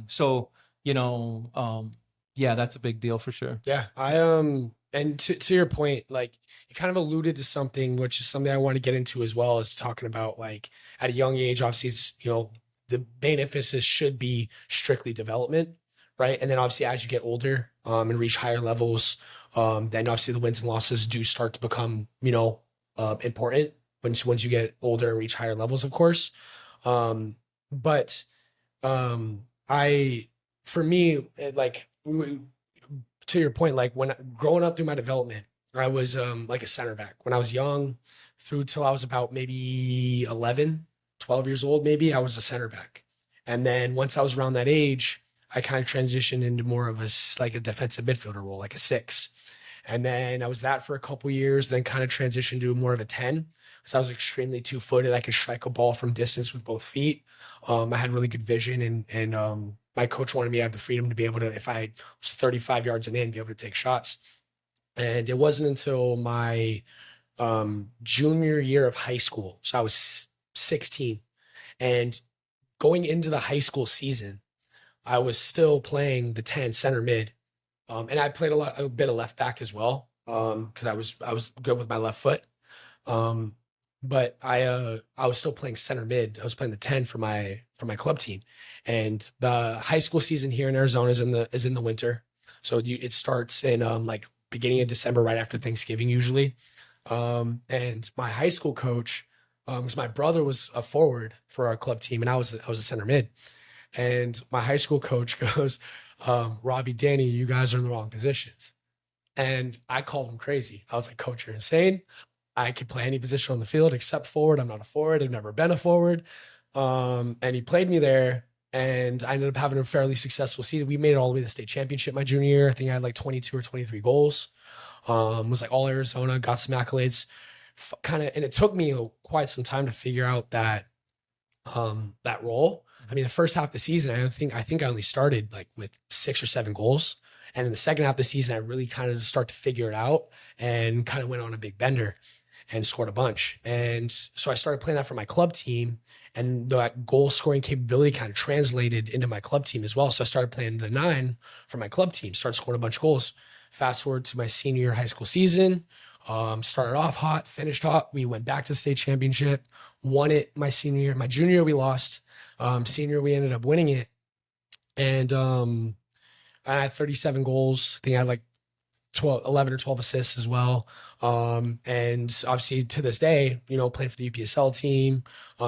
So, you know, yeah, that's a big deal for sure. Yeah. And to your point, like you kind of alluded to something, which is something I want to get into as well, is talking about like at a young age, obviously it's, you know, the main emphasis should be strictly development, right? And then obviously as you get older and reach higher levels, then obviously the wins and losses do start to become, you know, important once you get older and reach higher levels, of course. For me, like to your point, like when growing up through my development, I was like a center back when I was young through till I was about maybe 11, 12 years old, maybe I was a center back. And then once I was around that age, I kind of transitioned into more of a defensive midfielder role, like a 6. And then I was that for a couple years, then kind of transitioned to more of a 10 because I was extremely 2-footed. I could strike a ball from distance with both feet. I had really good vision, and my coach wanted me to have the freedom to be able to, if I was 35 yards and in, be able to take shots. And it wasn't until my junior year of high school. So I was 16, and going into the high school season, I was still playing the 10 center mid. And I played a bit of left back as well. Cause I was good with my left foot. Um, but I was still playing center mid. I was playing the 10 for my club team. And the high school season here in Arizona is in the winter. So it starts in like beginning of December, right after Thanksgiving usually. And my high school coach, because my brother was a forward for our club team and I was a center mid. And my high school coach goes, Robbie, Danny, you guys are in the wrong positions. And I called him crazy. I was like, Coach, you're insane. I could play any position on the field except forward. I'm not a forward. I've never been a forward. And he played me there, and I ended up having a fairly successful season. We made it all the way to the state championship my junior year. I think I had like 22 or 23 goals. Was like all Arizona, got some accolades. And it took me quite some time to figure out that role. I mean, the first half of the season, I think I only started like with 6 or 7 goals. And in the second half of the season, I really kind of start to figure it out and kind of went on a big bender and scored a bunch. And so I started playing that for my club team, and that goal scoring capability kind of translated into my club team as well. So I started playing the 9 for my club team, started scoring a bunch of goals. Fast forward to my senior year high school season, started off hot, finished hot. We went back to the state championship, won it my senior year. My junior year, we lost. Senior, we ended up winning it. And I had 37 goals. I think I had like 11 or 12 assists as well. And obviously to this day, playing for the UPSL team,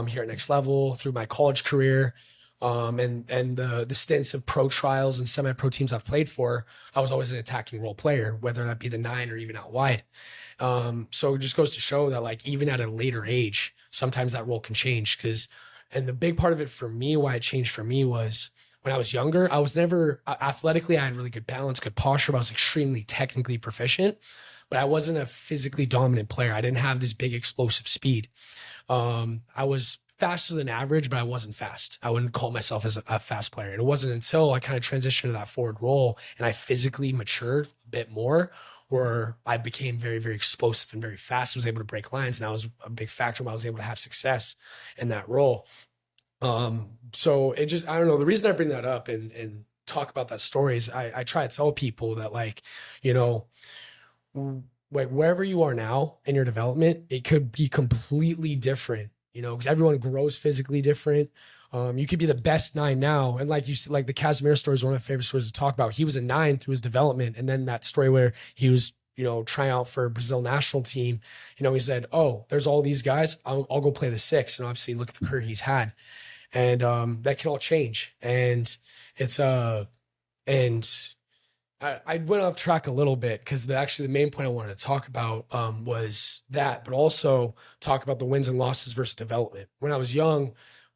here at Next Level through my college career, and the stints of pro trials and semi-pro teams I've played for, I was always an attacking role player, whether that be the 9 or even out wide. So it just goes to show that like even at a later age, sometimes that role can change. And the big part of it for me, why it changed for me was when I was younger, I was never athletically, I had really good balance, good posture, but I was extremely technically proficient, but I wasn't a physically dominant player. I didn't have this big explosive speed. I was faster than average, but I wasn't fast. I wouldn't call myself as a fast player. And it wasn't until I kind of transitioned to that forward role and I physically matured a bit more, where I became very, very explosive and very fast, was able to break lines. And that was a big factor when I was able to have success in that role. So it just, I don't know, the reason I bring that up and talk about that story is I try to tell people that like, like wherever you are now in your development, it could be completely different, because everyone grows physically different. You could be the best 9 now. And like you said, like the Casimir story is one of my favorite stories to talk about. He was a 9 through his development. And then that story where he was, trying out for Brazil national team, he said, oh, there's all these guys. I'll go play the 6. And obviously look at the career he's had. And that can all change. And it's and I went off track a little bit because the main point I wanted to talk about was that, but also talk about the wins and losses versus development. When I was young,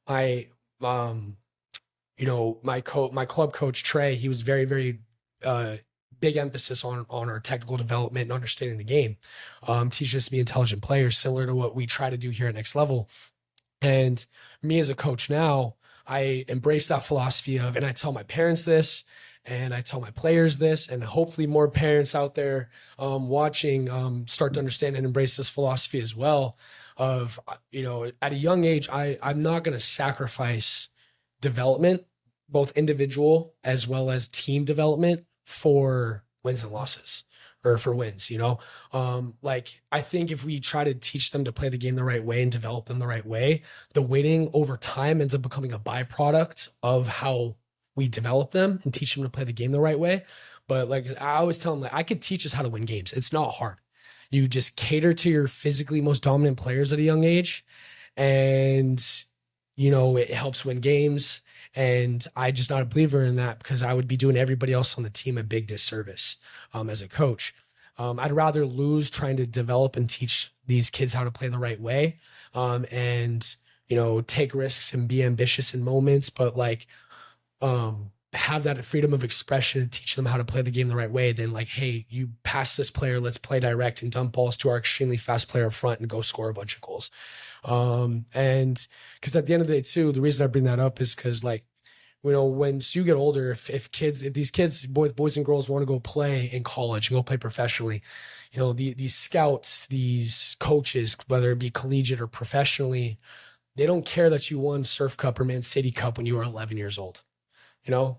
my my club coach Trey, he was very, very big emphasis on our technical development and understanding the game. Teach us to be intelligent players, similar to what we try to do here at Next Level. And me as a coach now, I embrace that philosophy of, and I tell my parents this, and I tell my players this, and hopefully more parents out there watching start to understand and embrace this philosophy as well. Of, at a young age, I'm not going to sacrifice development, both individual as well as team development, for wins and losses. Or for wins, like I think if we try to teach them to play the game the right way and develop them the right way, the winning over time ends up becoming a byproduct of how we develop them and teach them to play the game the right way. But like I always tell them, like I could teach us how to win games. It's not hard. You just cater to your physically most dominant players at a young age, and it helps win games. And I just not a believer in that, because I would be doing everybody else on the team a big disservice as a coach. I'd rather lose trying to develop and teach these kids how to play the right way, and take risks and be ambitious in moments, but like have that freedom of expression and teach them how to play the game the right way. Then like, hey, you pass this player, let's play direct and dump balls to our extremely fast player up front and go score a bunch of goals. And because at the end of the day too, the reason I bring that up is because like when you get older, if these kids, boys and girls want to go play in college and go play professionally, these scouts, these coaches, whether it be collegiate or professionally, they don't care that you won Surf Cup or Man City Cup when you were 11 years old. Now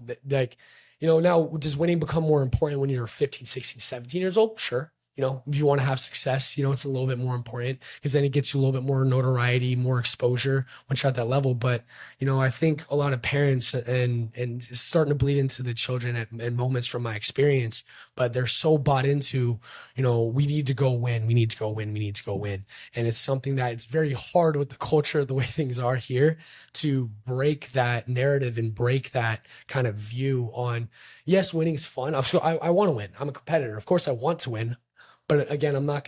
does winning become more important when you're 15, 16, 17 years old? Sure. If you want to have success, it's a little bit more important because then it gets you a little bit more notoriety, more exposure once you're at that level. But, I think a lot of parents and it's starting to bleed into the children at moments from my experience, but they're so bought into, we need to go win. We need to go win. We need to go win. And it's something that it's very hard with the culture, the way things are here, to break that narrative and break that kind of view on, yes, winning is fun. I want to win. I'm a competitor. Of course I want to win. But again, I'm not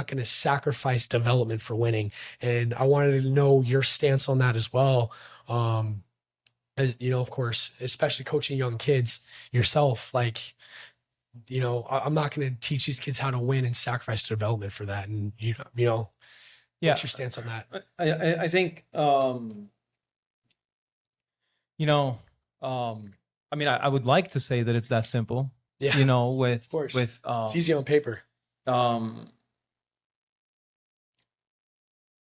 gonna sacrifice development for winning. And I wanted to know your stance on that as well. Of course, especially coaching young kids yourself, I'm not gonna teach these kids how to win and sacrifice development for that. And Yeah. What's your stance on that? I think, I would like to say that it's that simple. Yeah. Of course. With it's easy on paper.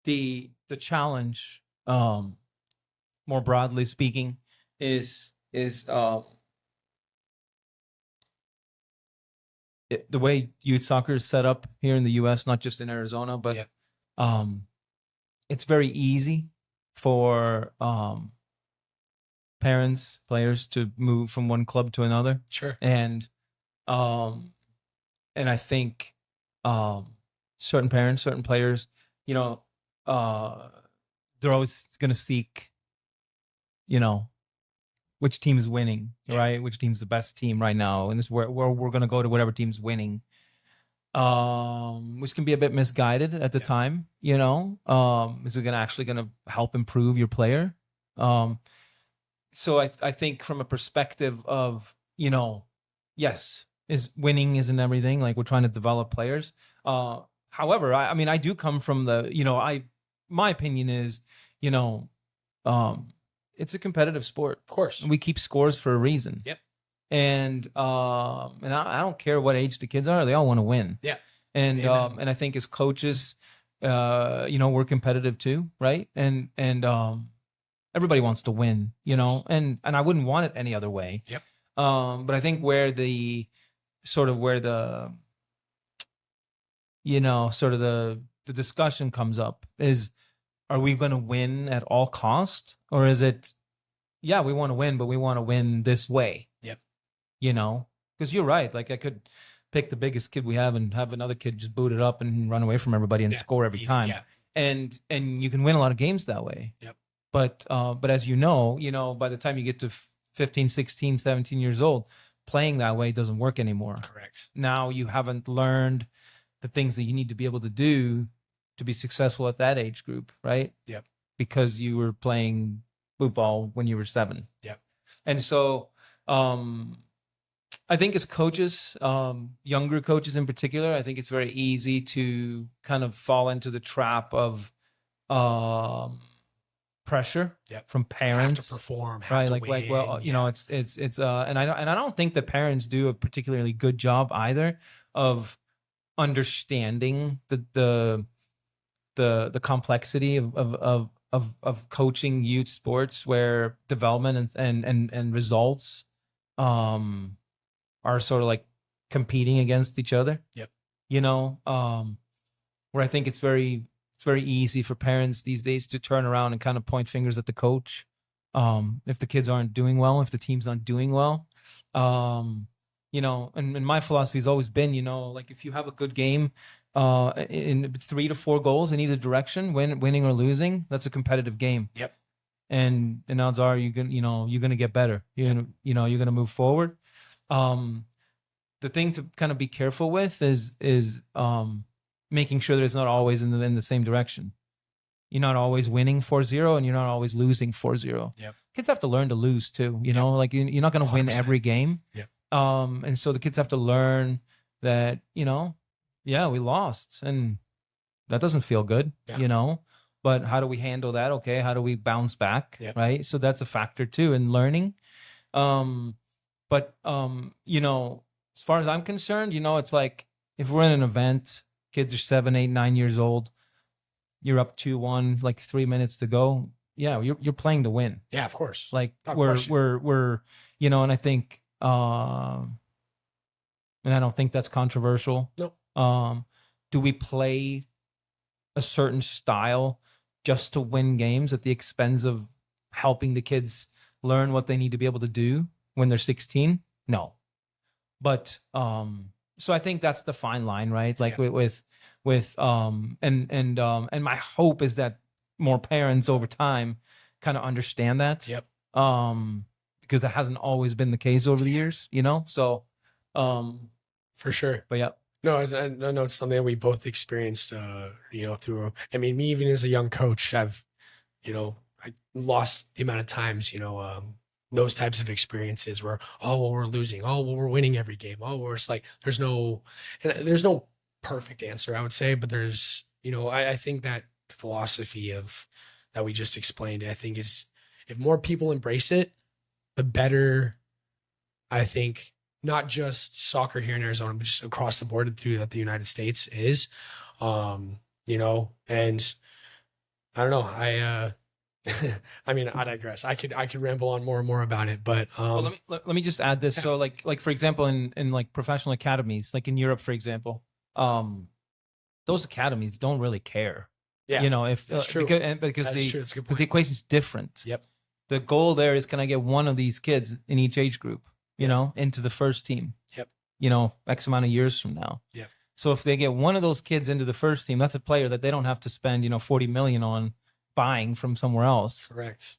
The challenge, more broadly speaking, is the way youth soccer is set up here in the U.S., not just in Arizona, but it's very easy for parents, players to move from one club to another. Sure. And I think certain parents, certain players, they're always going to seek, which team is winning, right? Which team's the best team right now, and this where we're going to go to whatever team's winning, which can be a bit misguided at the time. Is it actually going to help improve your player? So I think from a perspective of yes. Is winning isn't everything. Like, we're trying to develop players. However, I do come from my opinion is, it's a competitive sport. Of course. And we keep scores for a reason. Yep. And I don't care what age the kids are. They all want to win. Yeah. And I think as coaches, we're competitive too, right? And everybody wants to win, and I wouldn't want it any other way. Yep. But I think where the discussion comes up is, are we going to win at all cost? Or is it, we want to win, but we want to win this way. Yep. Because you're right. Like, I could pick the biggest kid we have and have another kid just boot it up and run away from everybody and score every time. Yeah. And you can win a lot of games that way. Yep. But as by the time you get to 15, 16, 17 years old, playing that way doesn't work anymore. Correct. Now you haven't learned the things that you need to be able to do to be successful at that age group, right? Yep. Because you were playing football when you were 7. Yep. And so I think as coaches, younger coaches in particular, I think it's very easy to kind of fall into the trap of pressure from parents. Have to perform, have right? to Like, win, it's and I don't think that parents do a particularly good job either of understanding the complexity of coaching youth sports, where development and results are sort of like competing against each other. Yep. Where I think it's very easy for parents these days to turn around and kind of point fingers at the coach if the kids aren't doing well, if the team's not doing well. And my philosophy has always been, like, if you have a good game in 3 to 4 goals in either direction, winning or losing, that's a competitive game. Yep. And odds are you're gonna get better. You're gonna move forward. The thing to kind of be careful with is making sure that it's not always in the same direction. You're not always winning 4-0 and you're not always losing 4-0. Yep. Kids have to learn to lose too, like you're not going to win 100%. every game. Yep. And so the kids have to learn that, we lost and that doesn't feel good, but how do we handle that? Okay. How do we bounce back? Yep. Right. So that's a factor too in learning. But you know, as far as I'm concerned, you know, it's like if we're in an event, kids are 7, 8, 9 years old, you're up 2-1, like 3 minutes to go. Yeah, you're playing to win. Yeah, of course. Like Not we're question. we're you know, and I think and I don't think that's controversial. No. Do we play a certain style just to win games at the expense of helping the kids learn what they need to be able to do when they're 16? No. But so I think that's the fine line, right? Like with and my hope is that more parents over time kind of understand that. Yep. Because that hasn't always been the case over the years, you know? So for sure. But yeah. No, I know it's something that we both experienced, you know, through, I mean, me, even as a young coach, I've, you know, I lost the amount of times, you know, those types of experiences where, oh, well, we're losing. Oh, well, we're winning every game. Oh, we're it's like, there's no perfect answer, I would say, but there's, you know, I think that philosophy of that we just explained, I think is, if more people embrace it, the better, I think, not just soccer here in Arizona, but just across the board throughout the United States is, you know, and I don't know, I mean, I digress. I could ramble on more and more about it, but well, let me just add this. So like for example, in like professional academies, like in Europe, for example, those academies don't really care. Yeah, you know, if that's true. because the equation's different. Yep. The goal there is, can I get one of these kids in each age group, you know, into the first team? Yep. You know, X amount of years from now. Yep. So if they get one of those kids into the first team, that's a player that they don't have to spend, you know, 40 million on buying from somewhere else. Correct.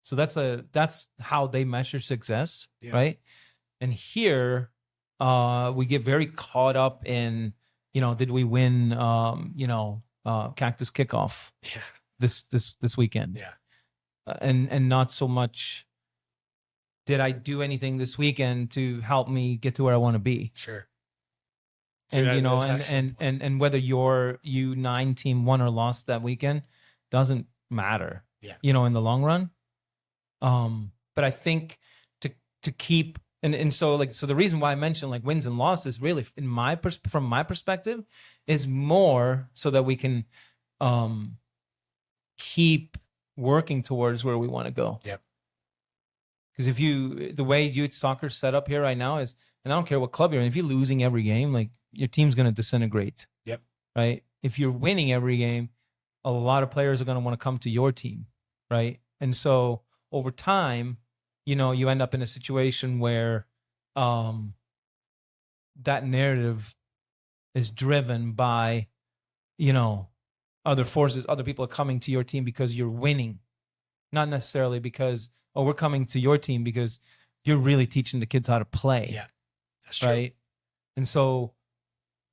So that's how they measure success, right? And here, we get very caught up in, you know, did we win, you know, Cactus Kickoff this weekend? Yeah. And not so much, did I do anything this weekend to help me get to where I want to be? Sure. And you know, and whether your U9 team won or lost that weekend doesn't matter. Yeah. You know, in the long run. But I think to keep and so the reason why I mentioned like wins and losses really from my perspective is more so that we can keep working towards where we want to go. Yep. Because the way youth soccer set up here right now is, and I don't care what club you're in, if you're losing every game, like your team's going to disintegrate. Yep. Right. If you're winning every game, a lot of players are going to want to come to your team. Right. And so over time, you know, you end up in a situation where that narrative is driven by, you know, other forces, other people are coming to your team because you're winning, not necessarily because, oh, we're coming to your team because you're really teaching the kids how to play. Yeah, that's true. Right. And so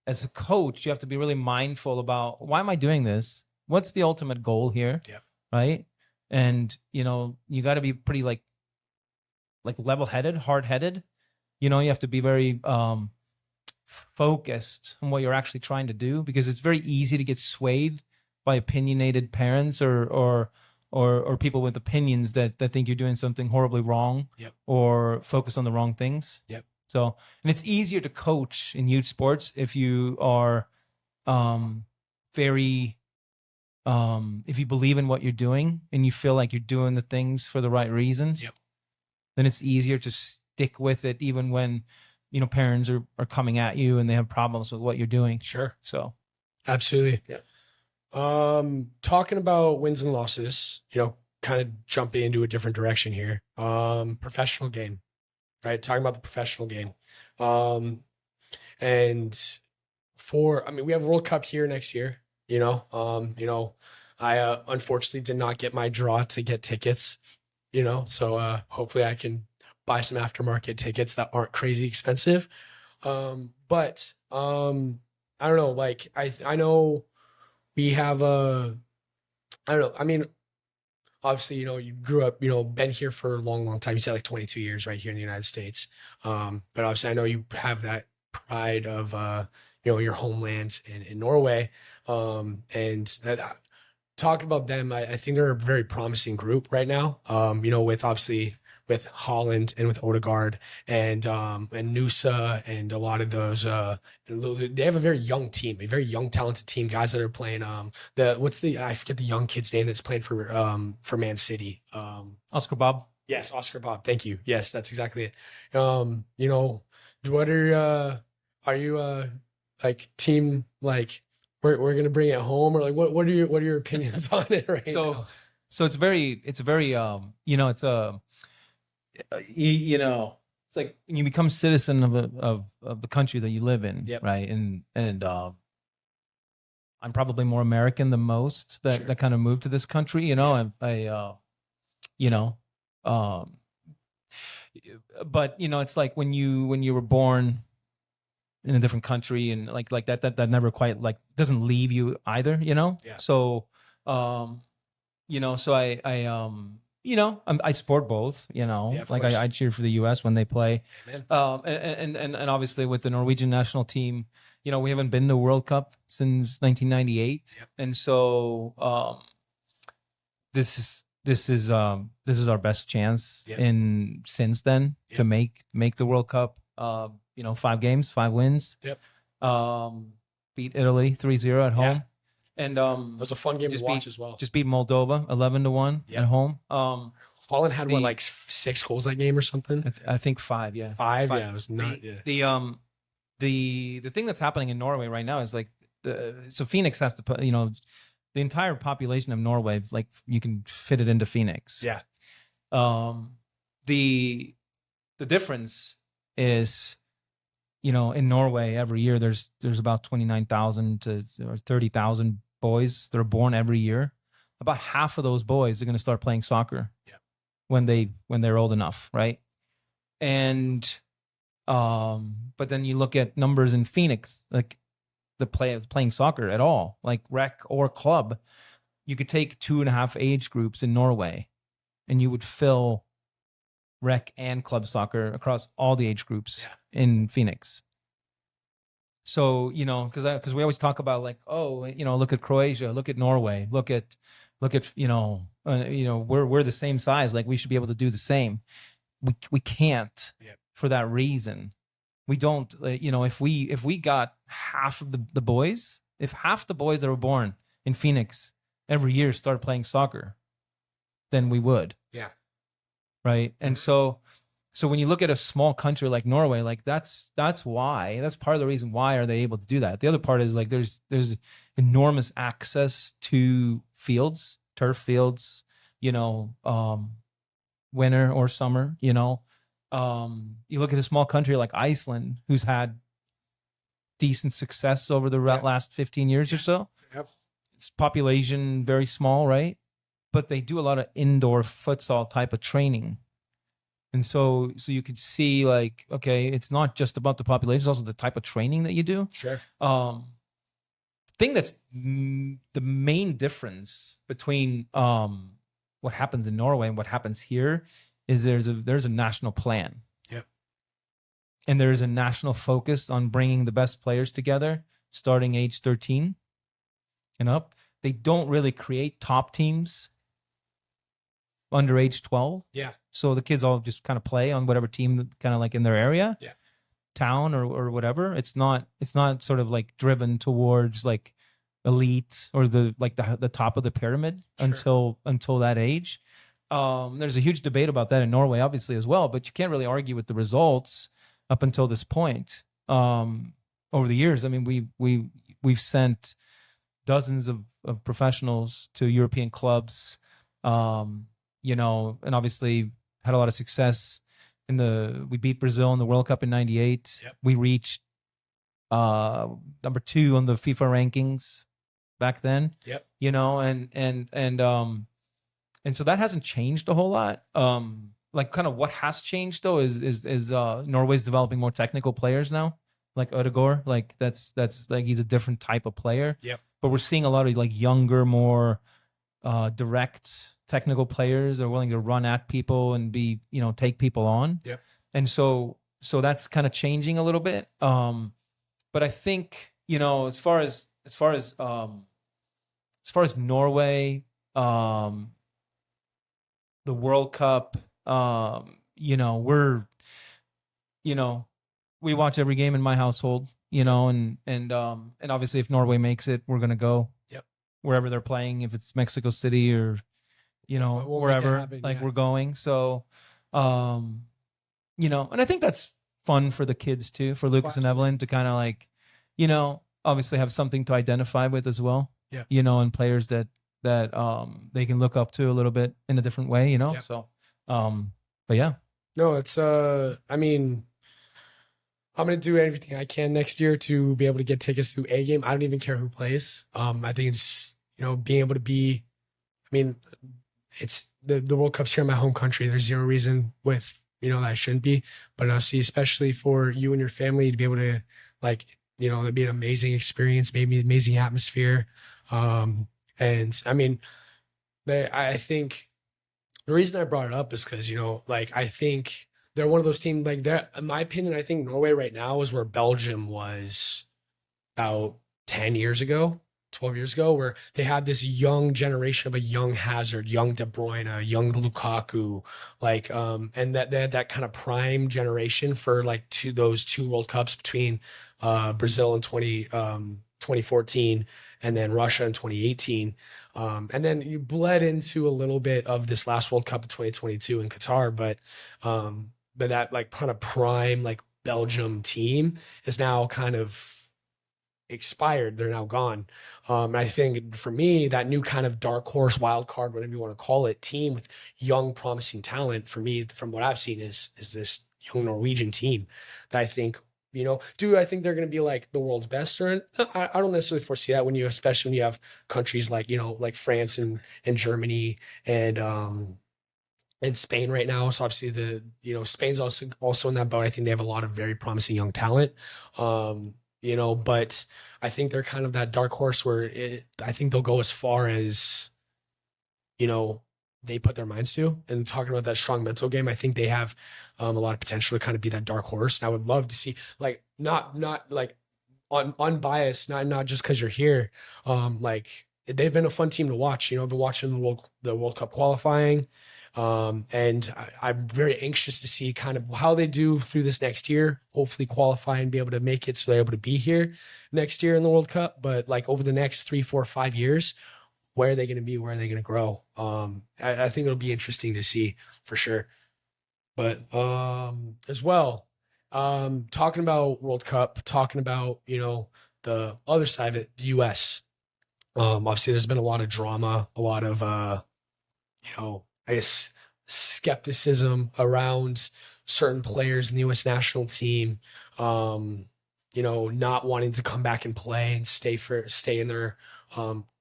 as a coach, you have to be really mindful about, why am I doing this? What's the ultimate goal here? Yeah. Right. And, you know, you got to be pretty like level-headed, hard-headed. You know, you have to be very focused on what you're actually trying to do, because it's very easy to get swayed by opinionated parents or people with opinions that think you're doing something horribly wrong. Yep. Or focus on the wrong things. Yep. So, and it's easier to coach in youth sports if you are very if you believe in what you're doing and you feel like you're doing the things for the right reasons. Yep. Then it's easier to stick with it even when, you know, parents are coming at you and they have problems with what you're doing. Sure. So absolutely. Yeah. Talking about wins and losses, you know, kind of jumping into a different direction here. Professional game, right? Talking about the professional game. And we have World Cup here next year, you know, I unfortunately did not get my draw to get tickets, you know, so hopefully I can buy some aftermarket tickets that aren't crazy expensive. But I don't know, like I know we have I don't know. I mean, obviously, you know, you grew up, you know, been here for a long, long time. You said like 22 years right here in the United States. But obviously I know you have that pride of, you know, your homeland in Norway. And that, talking about them, I think they're a very promising group right now. You know, with obviously with Holland and with Odegaard and Nusa and a lot of those. They have a very young team, a very young, talented team. Guys that are playing. I forget the young kid's name that's playing for Man City. Oscar Bob. Yes, Oscar Bob. Thank you. Yes, that's exactly it. What are you like team like? We're gonna bring it home, or like what are your opinions on it right now? So it's very it's like when you become citizen of the country that you live in, Yep. right? And I'm probably more American than most that kind of moved to this country. But it's like when you were born in a different country and like that never quite like doesn't leave you either. Yeah. So so I support both. of Like course. I cheer for the U.S. when they play. Amen. And obviously with the Norwegian national team, we haven't been to World Cup since 1998, Yep. and so this is our best chance Yep. since then Yep. to make the World Cup. 5 games, 5 wins. Yep. Beat Italy 3-0 at home, Yeah. and It was a fun game to just watch as well. just beat Moldova 11-1 Yep. at home. Holland had like 6 goals that game or something. I think 5. Yeah, 5. 5. Yeah, it was not. Yeah. The thing that's happening in Norway right now is like so Phoenix has to put the entire population of Norway, like you can fit it into Phoenix. Yeah. The difference is in Norway every year there's about 29,000 or 30,000 boys that are born every year. About half of those boys are going to start playing soccer. Yeah. When they're old enough, right? And but then you look at numbers in Phoenix, like the playing soccer at all, like rec or club, you could take 2.5 age groups in Norway and you would fill rec and club soccer across all the age groups in Phoenix. So, because we always talk about like, look at Croatia, look at Norway, look at we're the same size, like we should be able to do the same. We can't. Yep. For that reason. We don't, if we got half of the boys, if half the boys that were born in Phoenix every year started playing soccer, then we would. Yeah. Right. And so when you look at a small country like Norway, like that's part of the reason why are they able to do that. The other part is like there's enormous access to fields, turf fields, winter or summer, you look at a small country like Iceland, who's had decent success over the last 15 years or so. Yep. Its population very small, right? But they do a lot of indoor futsal type of training. And so you could see like, okay, it's not just about the population, it's also the type of training that you do. Sure. Thing that's the main difference between what happens in Norway and what happens here is there's a national plan. Yep. And there's a national focus on bringing the best players together starting age 13 and up. They don't really create top teams under age 12. Yeah. So the kids all just kind of play on whatever team kind of like in their area. Yeah. Town or whatever. It's not sort of like driven towards like elite or the top of the pyramid. Sure. until that age. There's a huge debate about that in Norway, obviously, as well, but you can't really argue with the results up until this point. Over the years, I mean, we've sent dozens of professionals to European clubs, and obviously had a lot of success we beat Brazil in the World Cup in '98. Yep. We reached number 2 on the FIFA rankings back then. Yep. And so that hasn't changed a whole lot. Like kind of what has changed though is Norway's developing more technical players now, like Odegaard. Like that's like he's a different type of player. Yep. But we're seeing a lot of like younger, more direct technical players are willing to run at people and be take people on. Yep. And so that's kind of changing a little bit. But I think as far as Norway, the World Cup, You know, you know, we watch every game in my household, you know, and obviously if Norway makes it, we're going to go wherever they're playing, if it's Mexico City or, you know, We'll make it wherever, happen, like yeah. we're going. So, you know, and I think that's fun for the kids too, for Lucas and absolutely. Evelyn to kind of like, you know, obviously have something to identify with as well. Yeah. You know, and players that they can look up to a little bit in a different way, you know. Yeah. So, but yeah. No, it's I mean, I'm gonna do everything I can next year to be able to get tickets to a game. I don't even care who plays. I think it's, you know, being able to be. I mean, it's the World Cup's here in my home country. There's zero reason with, you know, that I shouldn't be. But I see, especially for you and your family, to be able to, like, you know, it'd be an amazing experience, maybe amazing atmosphere. And I mean, I think the reason I brought it up is because, you know, like, I think they're one of those teams, like, they're, in my opinion, I think Norway right now is where Belgium was about 10 years ago, 12 years ago, where they had this young generation of a young Hazard, young De Bruyne, young Lukaku, like, and that they had that kind of prime generation for like those two World Cups between Brazil in 2014 and then Russia in 2018. And then you bled into a little bit of this last World Cup of 2022 in Qatar, but that like kind of prime like Belgium team is now kind of expired. They're now gone. I think for me, that new kind of dark horse, wild card, whatever you want to call it, team with young, promising talent, for me, from what I've seen, is this young Norwegian team that I think, you know, do I think they're going to be like the world's best? Or I don't necessarily foresee that when you, especially when you have countries like, you know, like France and Germany and Spain right now. So obviously you know, Spain's also in that boat. I think they have a lot of very promising young talent. You know, but I think they're kind of that dark horse where I think they'll go as far as, you know, they put their minds to. And talking about that strong mental game, I think they have a lot of potential to kind of be that dark horse. And I would love to see, like, not like unbiased, not just because you're here. Like, they've been a fun team to watch. You know, I've been watching the World Cup qualifying. And I'm very anxious to see kind of how they do through this next year, hopefully qualify and be able to make it so they're able to be here next year in the World Cup. But like over the next 3, 4, 5 years, where are they going to be? Where are they going to grow? I think it'll be interesting to see for sure. But as well, talking about World Cup, talking about, you know, the other side of it, the US. Obviously there's been a lot of drama, a lot of you know, I guess skepticism around certain players in the U.S. national team, you know, not wanting to come back and play and stay in their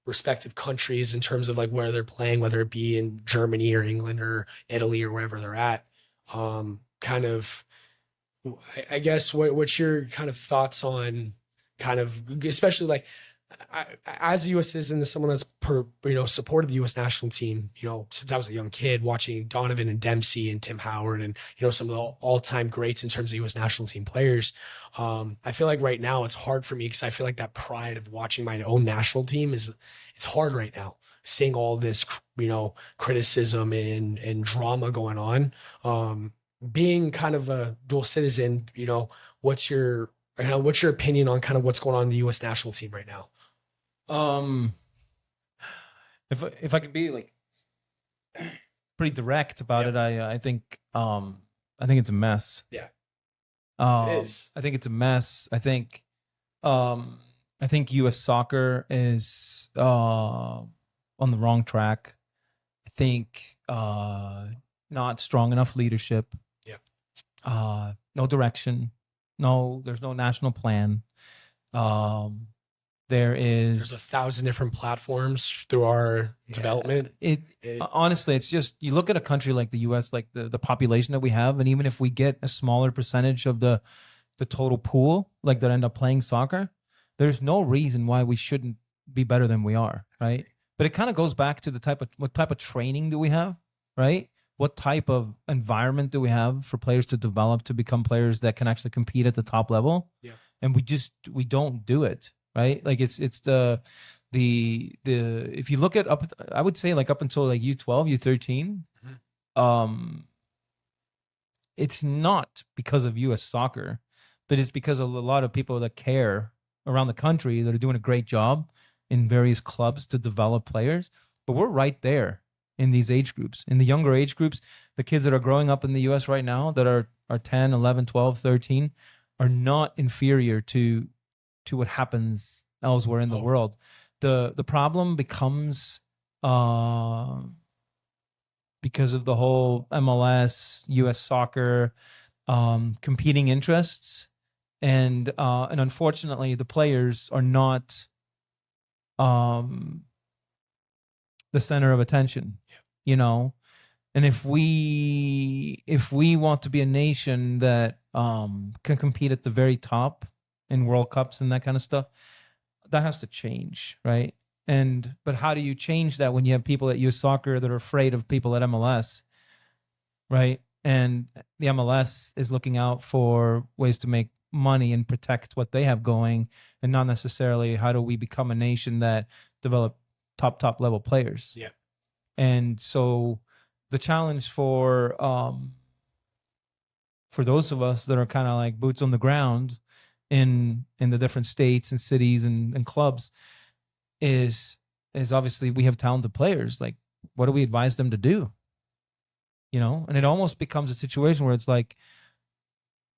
respective countries in terms of like where they're playing, whether it be in Germany or England or Italy or wherever they're at. Kind of, I guess, what's your kind of thoughts on kind of, especially like, as a U.S. citizen, as someone that's supported the U.S. national team, you know, since I was a young kid, watching Donovan and Dempsey and Tim Howard and, you know, some of the all-time greats in terms of U.S. national team players. I feel like right now it's hard for me because I feel like that pride of watching my own national team it's hard right now. Seeing all this, you know, criticism and drama going on. Being kind of a dual citizen, you know, what's your opinion on kind of what's going on in the U.S. national team right now? If I could be like pretty direct about it, I think it's a mess. Yeah. It is. I think it's a mess. I think U.S. soccer is on the wrong track. I think not strong enough leadership. Yeah. No direction. There's no national plan. There's 1,000 different platforms through our development. Honestly, it's just, you look at a country like the US, like the population that we have, and even if we get a smaller percentage of the total pool, like that end up playing soccer, there's no reason why we shouldn't be better than we are, right? But it kind of goes back to what type of training do we have, right? What type of environment do we have for players to develop to become players that can actually compete at the top level? Yeah. And we don't do it. Right, like it's the if you look at I would say like up until like U12, U13, it's not because of U.S. soccer, but it's because of a lot of people that care around the country that are doing a great job in various clubs to develop players. But we're right there in these age groups, in the younger age groups. The kids that are growing up in the U.S. right now that are 10, 11, 12, 13 are not inferior to what happens elsewhere in the world. The problem becomes because of the whole MLS, U.S. soccer, competing interests, and unfortunately, the players are not the center of attention. Yeah. You know, and if we want to be a nation that can compete at the very top in World Cups and that kind of stuff, that has to change, right? But how do you change that when you have people at U.S. soccer that are afraid of people at MLS, right? And the MLS is looking out for ways to make money and protect what they have going, and not necessarily how do we become a nation that develop top level players. Yeah. And so the challenge for those of us that are kind of like boots on the ground in the different states and cities and clubs is obviously we have talented players. Like, what do we advise them to do? You know, and it almost becomes a situation where it's like,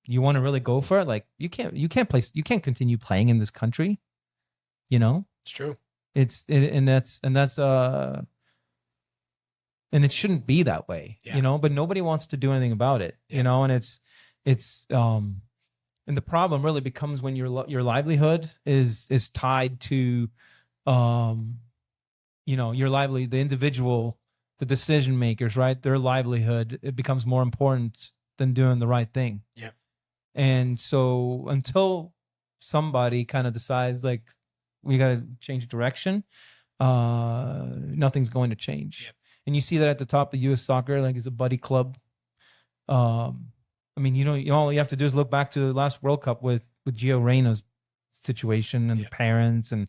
you want to really go for it. Like, you can't continue playing in this country. You know, It's true. And it shouldn't be that way, Yeah. you know, but nobody wants to do anything about it, Yeah. you know, and and the problem really becomes when your livelihood is tied to, you know, the individual, the decision makers, right? Their livelihood, it becomes more important than doing the right thing. Yeah. And so until somebody kind of decides like, we got to change direction, nothing's going to change. Yep. And you see that at the top of U.S. soccer, like it's a buddy club. I mean, you know, all you have to do is look back to the last World Cup with Gio Reyna's situation and the parents and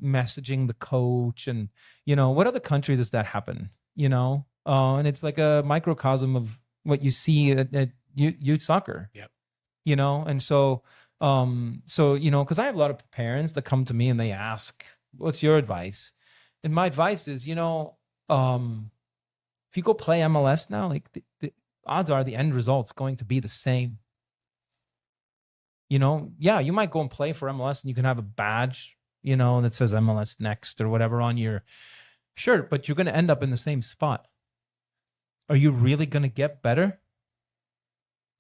messaging the coach. And, you know, what other country does that happen? You know, and it's like a microcosm of what you see at youth soccer. Yep. You know, and so, you know, because I have a lot of parents that come to me and they ask, what's your advice? And my advice is, you know, if you go play MLS now, like the odds are the end result's going to be the same. You know, yeah, you might go and play for MLS and you can have a badge, you know, that says MLS next or whatever on your shirt, but you're going to end up in the same spot. Are you really going to get better?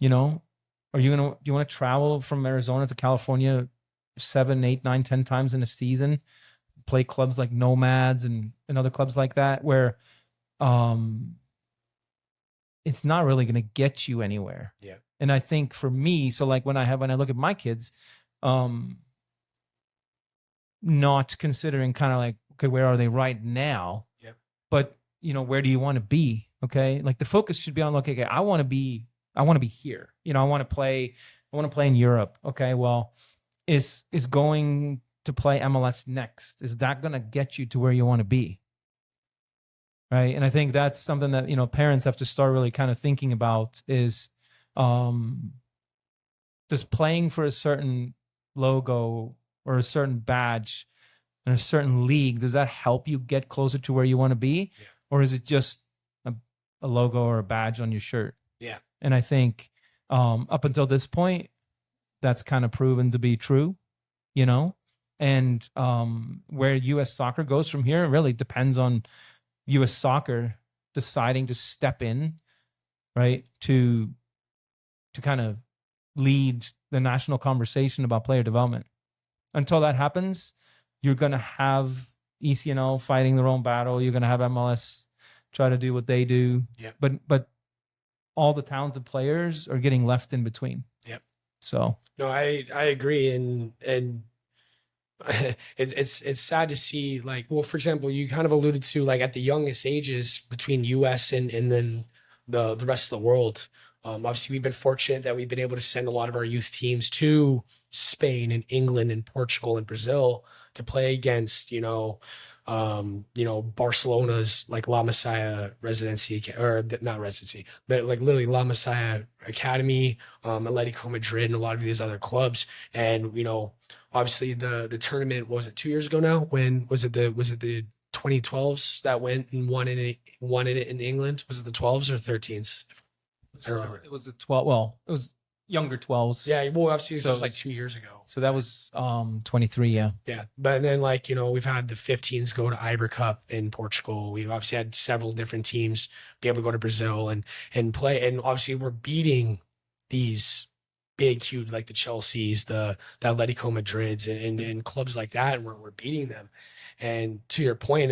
You know, do you want to travel from Arizona to California 7, 8, 9, 10 times in a season, play clubs like Nomads and other clubs like that, where it's not really going to get you anywhere. Yeah. And I think for me, so like when I look at my kids, not considering kind of like, okay, where are they right now? Yeah. But you know, where do you want to be? Okay. Like the focus should be on, okay, I want to be here. You know, I want to play in Europe. Okay. Well, is going to play MLS next, is that going to get you to where you want to be? Right. And I think that's something that, you know, parents have to start really kind of thinking about is, does playing for a certain logo or a certain badge in a certain league, does that help you get closer to where you want to be? Yeah. Or is it just a logo or a badge on your shirt? Yeah. And I think up until this point, that's kind of proven to be true, you know? And where U.S. soccer goes from here really depends on U.S. soccer deciding to step in, right, to kind of lead the national conversation about player development. Until that happens, you're going to have ECNL fighting their own battle. You're going to have MLS try to do what they do. Yep. But all the talented players are getting left in between. Yep. So no, I agree, and it's sad to see, like, well, for example, you kind of alluded to like at the youngest ages between US and then the rest of the world. Obviously, we've been fortunate that we've been able to send a lot of our youth teams to Spain and England and Portugal and Brazil to play against, you know, Barcelona's like La Masia residency, or not residency, but like literally La Masia Academy, Atletico Madrid, and a lot of these other clubs. And, obviously the tournament, was it 2 years ago now? When was it the 2012s that went and won it in England? Was it the 12s or 13s? I don't remember. It was a 12. Well, it was younger 12s. Yeah, well, obviously So it was like 2 years ago. So that was 23. Yeah. Yeah, but then we've had the 15s go to Iber Cup in Portugal. We've obviously had several different teams be able to go to Brazil and play, and obviously we're beating these big, huge, like the Chelseas, the Atletico Madrids, and clubs like that, and we're beating them. And to your point,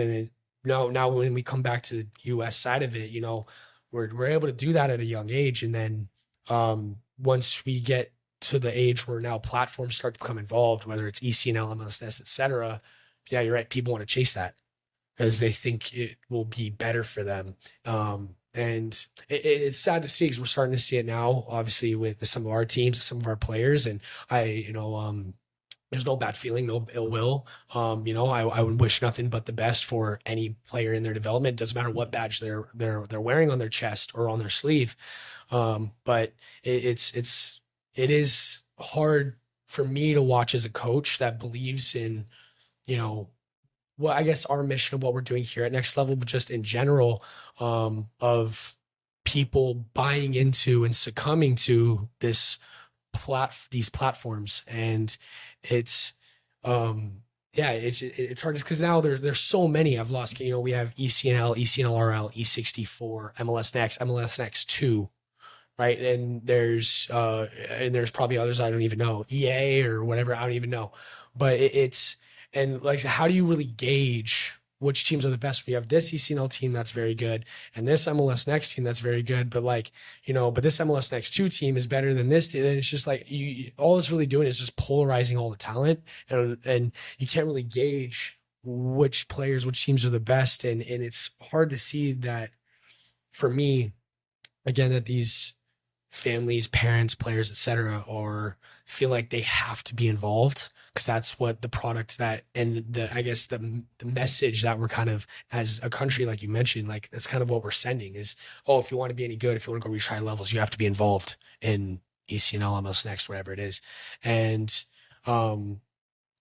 now when we come back to the U.S. side of it, we're able to do that at a young age, and then once we get to the age where now platforms start to become involved, whether it's ECNL, MLSS, et cetera, yeah, you're right. People want to chase that because they think it will be better for them. And it's sad to see because we're starting to see it now, obviously, with some of our teams, some of our players. And there's no bad feeling, no ill will. I would wish nothing but the best for any player in their development. Doesn't matter what badge they're wearing on their chest or on their sleeve. But it is hard for me to watch as a coach that believes in, I guess our mission of what we're doing here at Next Level, but just in general, of people buying into and succumbing to these platforms. And it's it's hard because now there's so many. I've lost, we have ECNL, ECNLRL, E64, MLS Next, MLS Next 2. Right. And there's probably others I don't even know, EA or whatever. I don't even know. But and like, how do you really gauge which teams are the best? We have this ECNL team that's very good and this MLS Next team that's very good. But but this MLS Next 2 team is better than this. And it's just like, all it's really doing is just polarizing all the talent. And you can't really gauge which teams are the best. And it's hard to see that, for me, again, that these families, parents, players, etc., feel like they have to be involved because that's what the product and the message that we're kind of, as a country, like you mentioned, like that's kind of what we're sending is, if you want to be any good, if you want to go reach high levels, you have to be involved in ECNL, MLS Next, whatever it is. And I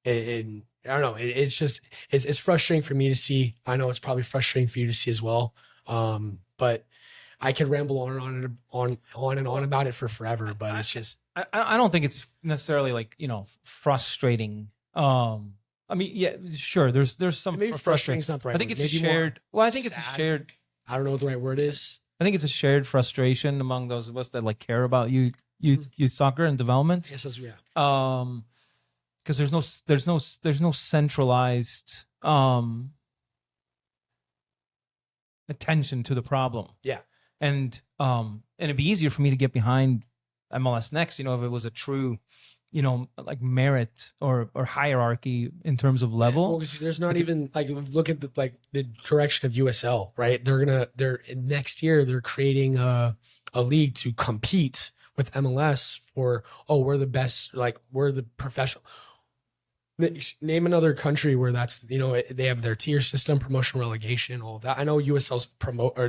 don't know, it's frustrating for me to see. I know it's probably frustrating for you to see as well. But I could ramble on and on about it for forever, but it's just, I don't think it's necessarily like, frustrating. I mean, yeah, sure. There's some maybe frustrating is not the right I think word. it's Maybe a shared. Well, I think it's a sad. shared. I don't know what the right word is. I think it's a shared frustration among those of us that like care about youth soccer and development. Yes, that's, yeah. Because there's no centralized attention to the problem. Yeah. And it'd be easier for me to get behind MLS Next, if it was a true, like merit or hierarchy in terms of level. Well, there's not even like, look at the direction of USL, right? They're next year they're creating a league to compete with MLS for, we're the best, like we're the professional. Name another country where that's, they have their tier system, promotion, relegation, all of that. I know USL's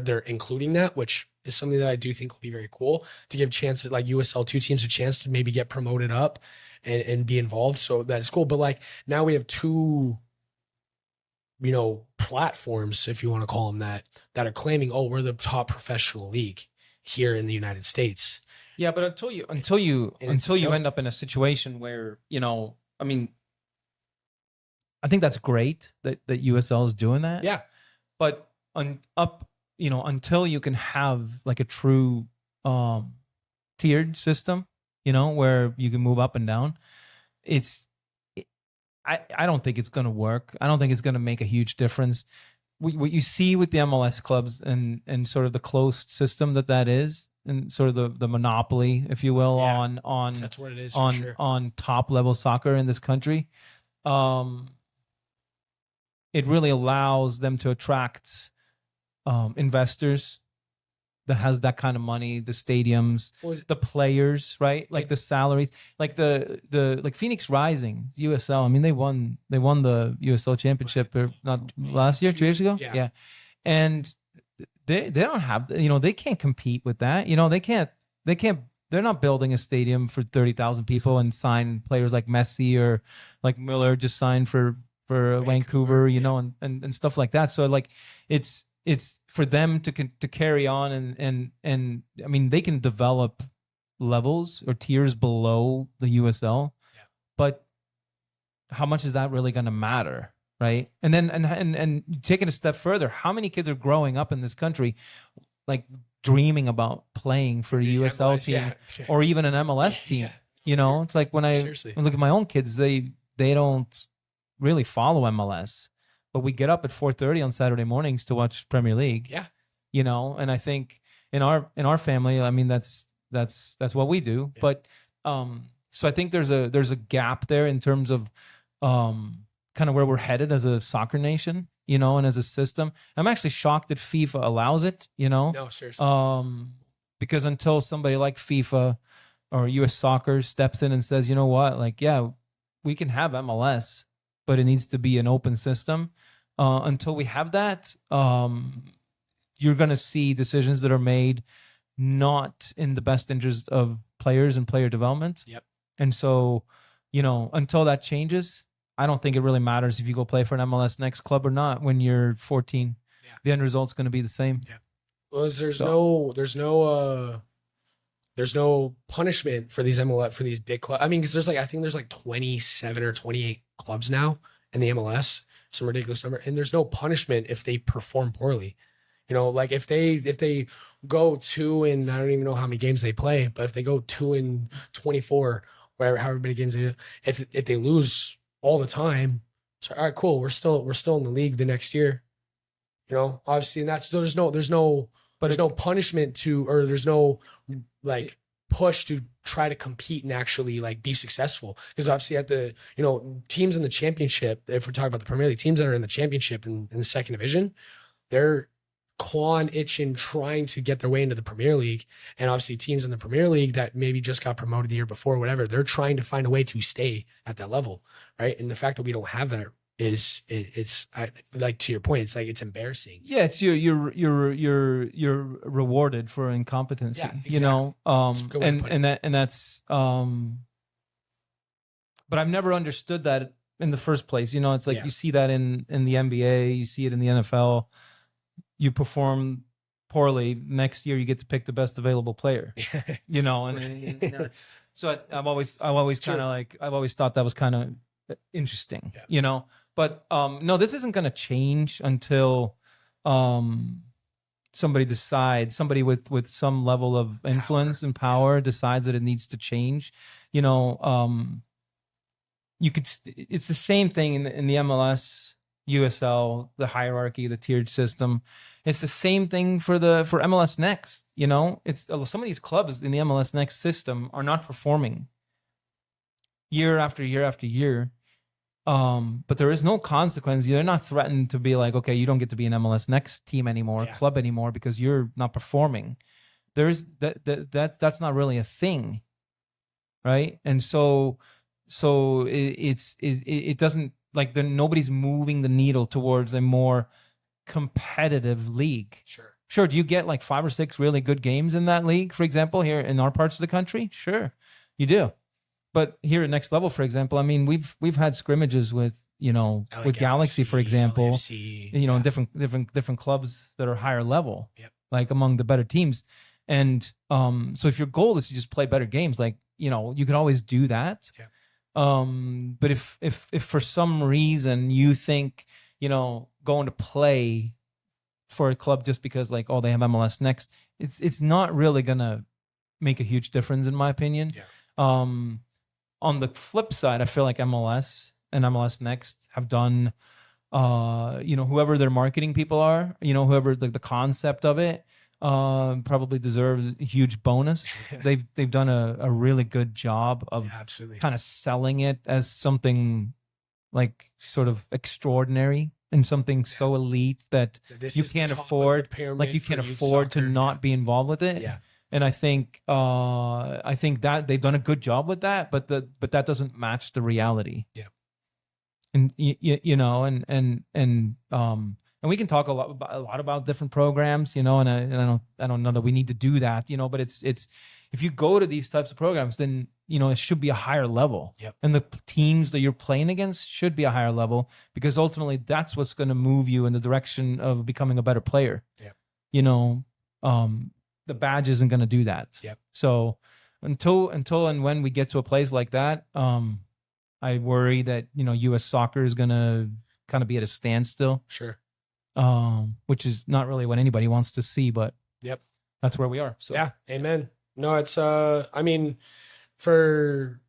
they're including that, which is something that I do think will be very cool to give chances, like USL 2 teams a chance to maybe get promoted up and be involved. So that is cool. But like now we have 2, platforms, if you want to call them that are claiming, we're the top professional league here in the United States. Yeah. But until you end up in a situation where, I mean, I think that's great that USL is doing that. Yeah. But until you can have like a true tiered system, where you can move up and down, I don't think it's going to work. I don't think it's going to make a huge difference. What you see with the MLS clubs and sort of the closed system that is, and sort of the monopoly, if you will, on that's what it is on for sure. On top level soccer in this country. It really allows them to attract investors that has that kind of money, the stadiums, the players, right? Like the salaries, like the like Phoenix Rising, USL. I mean, they won the USL championship not last year, 2 years ago. Yeah. And they don't have, they can't compete with that. They're not building a stadium for 30,000 people and sign players like Messi or like Miller just signed for Vancouver, and stuff like that. So like it's for them to carry on and I mean, they can develop levels or tiers below the USL, but how much is that really going to matter? Right. And then, and taking a step further, how many kids are growing up in this country, like dreaming about playing for a USL MLS, team or even an MLS team? It's like when I look at my own kids, they don't really follow MLS, but we get up at 4:30 on Saturday mornings to watch Premier League. And I think in our family, I mean, that's what we do. But, so I think there's a gap there in terms of, kind of where we're headed as a soccer nation, and as a system. I'm actually shocked that FIFA allows it, No, seriously. Because until somebody like FIFA or US Soccer steps in and says, you know what, like, yeah, we can have MLS, but it needs to be an open system. Until we have that, you're going to see decisions that are made not in the best interest of players and player development. And so, until that changes, I don't think it really matters if you go play for an MLS Next club or not when you're 14. The end result's going to be the same. Well, there's no punishment for these MLS, for these big clubs. I mean, because I think there's like 27 or 28 clubs now in the MLS, some ridiculous number, and there's no punishment if they perform poorly. Like if they go 2 and I don't even know how many games they play, but if they go 2 and 24, however many games they do, if they lose all the time, so all right, cool, we're still in the league the next year. Obviously, and that's there's no punishment or there's no like push to try to compete and actually like be successful, because obviously at the teams in the championship, if we're talking about the Premier League, teams that are in the championship in the second division, they're clawing, itching, trying to get their way into the Premier League. And obviously teams in the Premier League that maybe just got promoted the year before, whatever, they're trying to find a way to stay at that level, right? And the fact that we don't have that it's like, to your point, it's like, it's embarrassing. Yeah, it's you're rewarded for incompetency. Yeah, exactly. And that's but I've never understood that in the first place. It's like you see that in the NBA, you see it in the NFL. You perform poorly, next year you get to pick the best available player. So I've always kind of like, I've always thought that was kind of interesting. But no, this isn't going to change until somebody with some level of influence and power decides that it needs to change. It's the same thing in the MLS, USL, the hierarchy, the tiered system. It's the same thing for MLS Next. It's some of these clubs in the MLS Next system are not performing year after year after year. But there is no consequence. They're not threatened to be like, okay, you don't get to be an MLS Next team anymore, club anymore, because you're not performing. There's that's not really a thing, right? And so it doesn't, like, nobody's moving the needle towards a more competitive league. Sure. Do you get like 5 or 6 really good games in that league, for example, here in our parts of the country? Sure, you do. But here at Next Level, for example, I mean, we've had scrimmages with with Galaxy, for example, LAFC, different clubs that are higher level, like among the better teams. And so if your goal is to just play better games, like you can always do that. But if for some reason you think going to play for a club just because like, oh, they have MLS Next, it's not really gonna make a huge difference, in my opinion. On the flip side, I feel like MLS and MLS Next have done, whoever their marketing people are, whoever the concept of it, probably deserves a huge bonus. They've done a really good job of kind of selling it as something like sort of extraordinary, in something so elite that This you is the can't top of the afford, pyramid like you for can't youth afford to soccer. not be involved with it. Yeah. And I think that they've done a good job with that, but that doesn't match the reality. Yeah. And you know, and we can talk a lot about different programs, you know, and I don't know that we need to do that, you know, but it's if you go to these types of programs, then you know it should be a higher level. Yep. And the teams that you're playing against should be a higher level, because ultimately that's what's going to move you in the direction of becoming a better player. Yeah. You know, the badge isn't going to do that. Yep. So until and when we get to a place like that, I worry that, you know, U.S. soccer is going to kind of be at a standstill. Sure. Which is not really what anybody wants to see, but Yep. that's where we are. So Yeah. Amen. No, it's I mean, for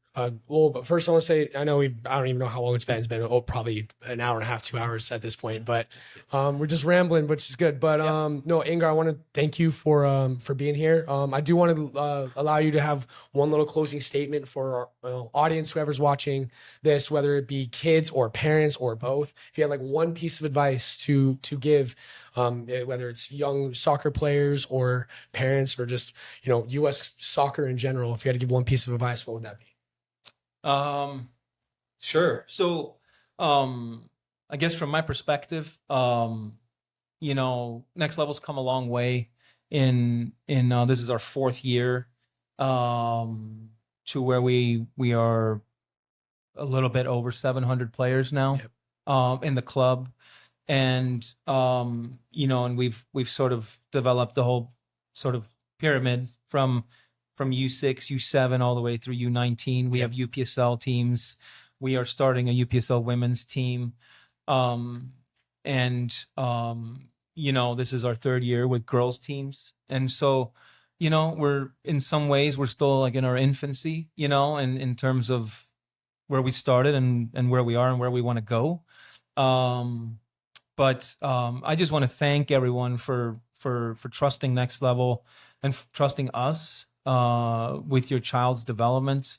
well, but first I want to say I don't even know how long it's been. It's been probably an hour and a half, 2 hours at this point. But we're just rambling, which is good. But no, Ingar, I want to thank you for being here. I do want to allow you to have one little closing statement for our audience, whoever's watching this, whether it be kids or parents or both. If you had like one piece of advice to give, whether it's young soccer players or parents or just, you know, U.S. soccer in general, if you had to give one piece of advice, what would that be? Sure. So, I guess from my perspective, you know, Next Level's come a long way in this is our 4th year, to where we are a little bit over 700 players now, in the club. And, you know, and we've sort of developed the whole sort of pyramid from U6, U7, all the way through U19. We have UPSL teams. We are starting a UPSL women's team. And, you know, this is our 3rd year with girls teams. And so, you know, we're in some ways, we're still like in our infancy, you know, and in terms of where we started and where we are and where we want to go. But I just want to thank everyone for trusting Next Level and trusting us with your child's development.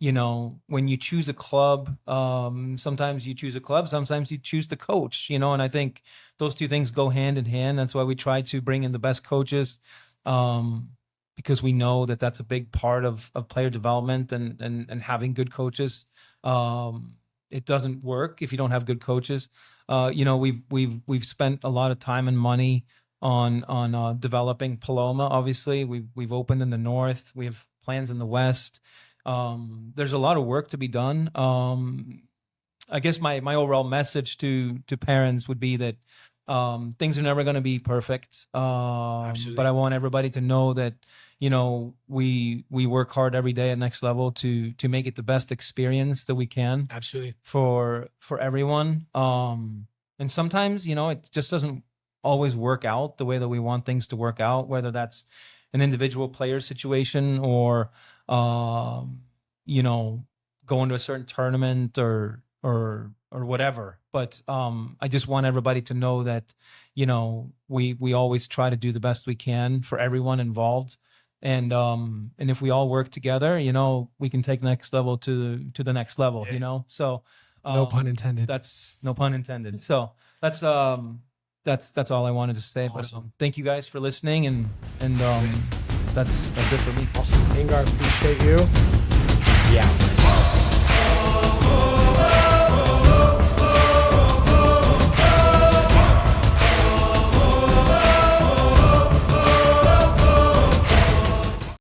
You know, when you choose a club, sometimes you choose a club, sometimes you choose the coach, you know, and I think those two things go hand in hand. That's why we try to bring in the best coaches, because we know that that's a big part of player development and having good coaches. It doesn't work if you don't have good coaches. You know, we've spent a lot of time and money on developing Paloma. Obviously, we've opened in the north. We have plans in the west. There's a lot of work to be done. I guess my overall message to parents would be that things are never going to be perfect. Absolutely. But I want everybody to know that, you know, we work hard every day at Next Level to make it the best experience that we can. Absolutely. For everyone. And sometimes, you know, it just doesn't always work out the way that we want things to work out, whether that's an individual player situation or, you know, going to a certain tournament or whatever. But I just want everybody to know that, you know, we always try to do the best we can for everyone involved. And if we all work together, you know, we can take Next Level to the next level, you know? So No pun intended. That's no pun intended. So that's all I wanted to say. Awesome. But thank you guys for listening, and that's it for me. Awesome. Ingar, appreciate you. Yeah.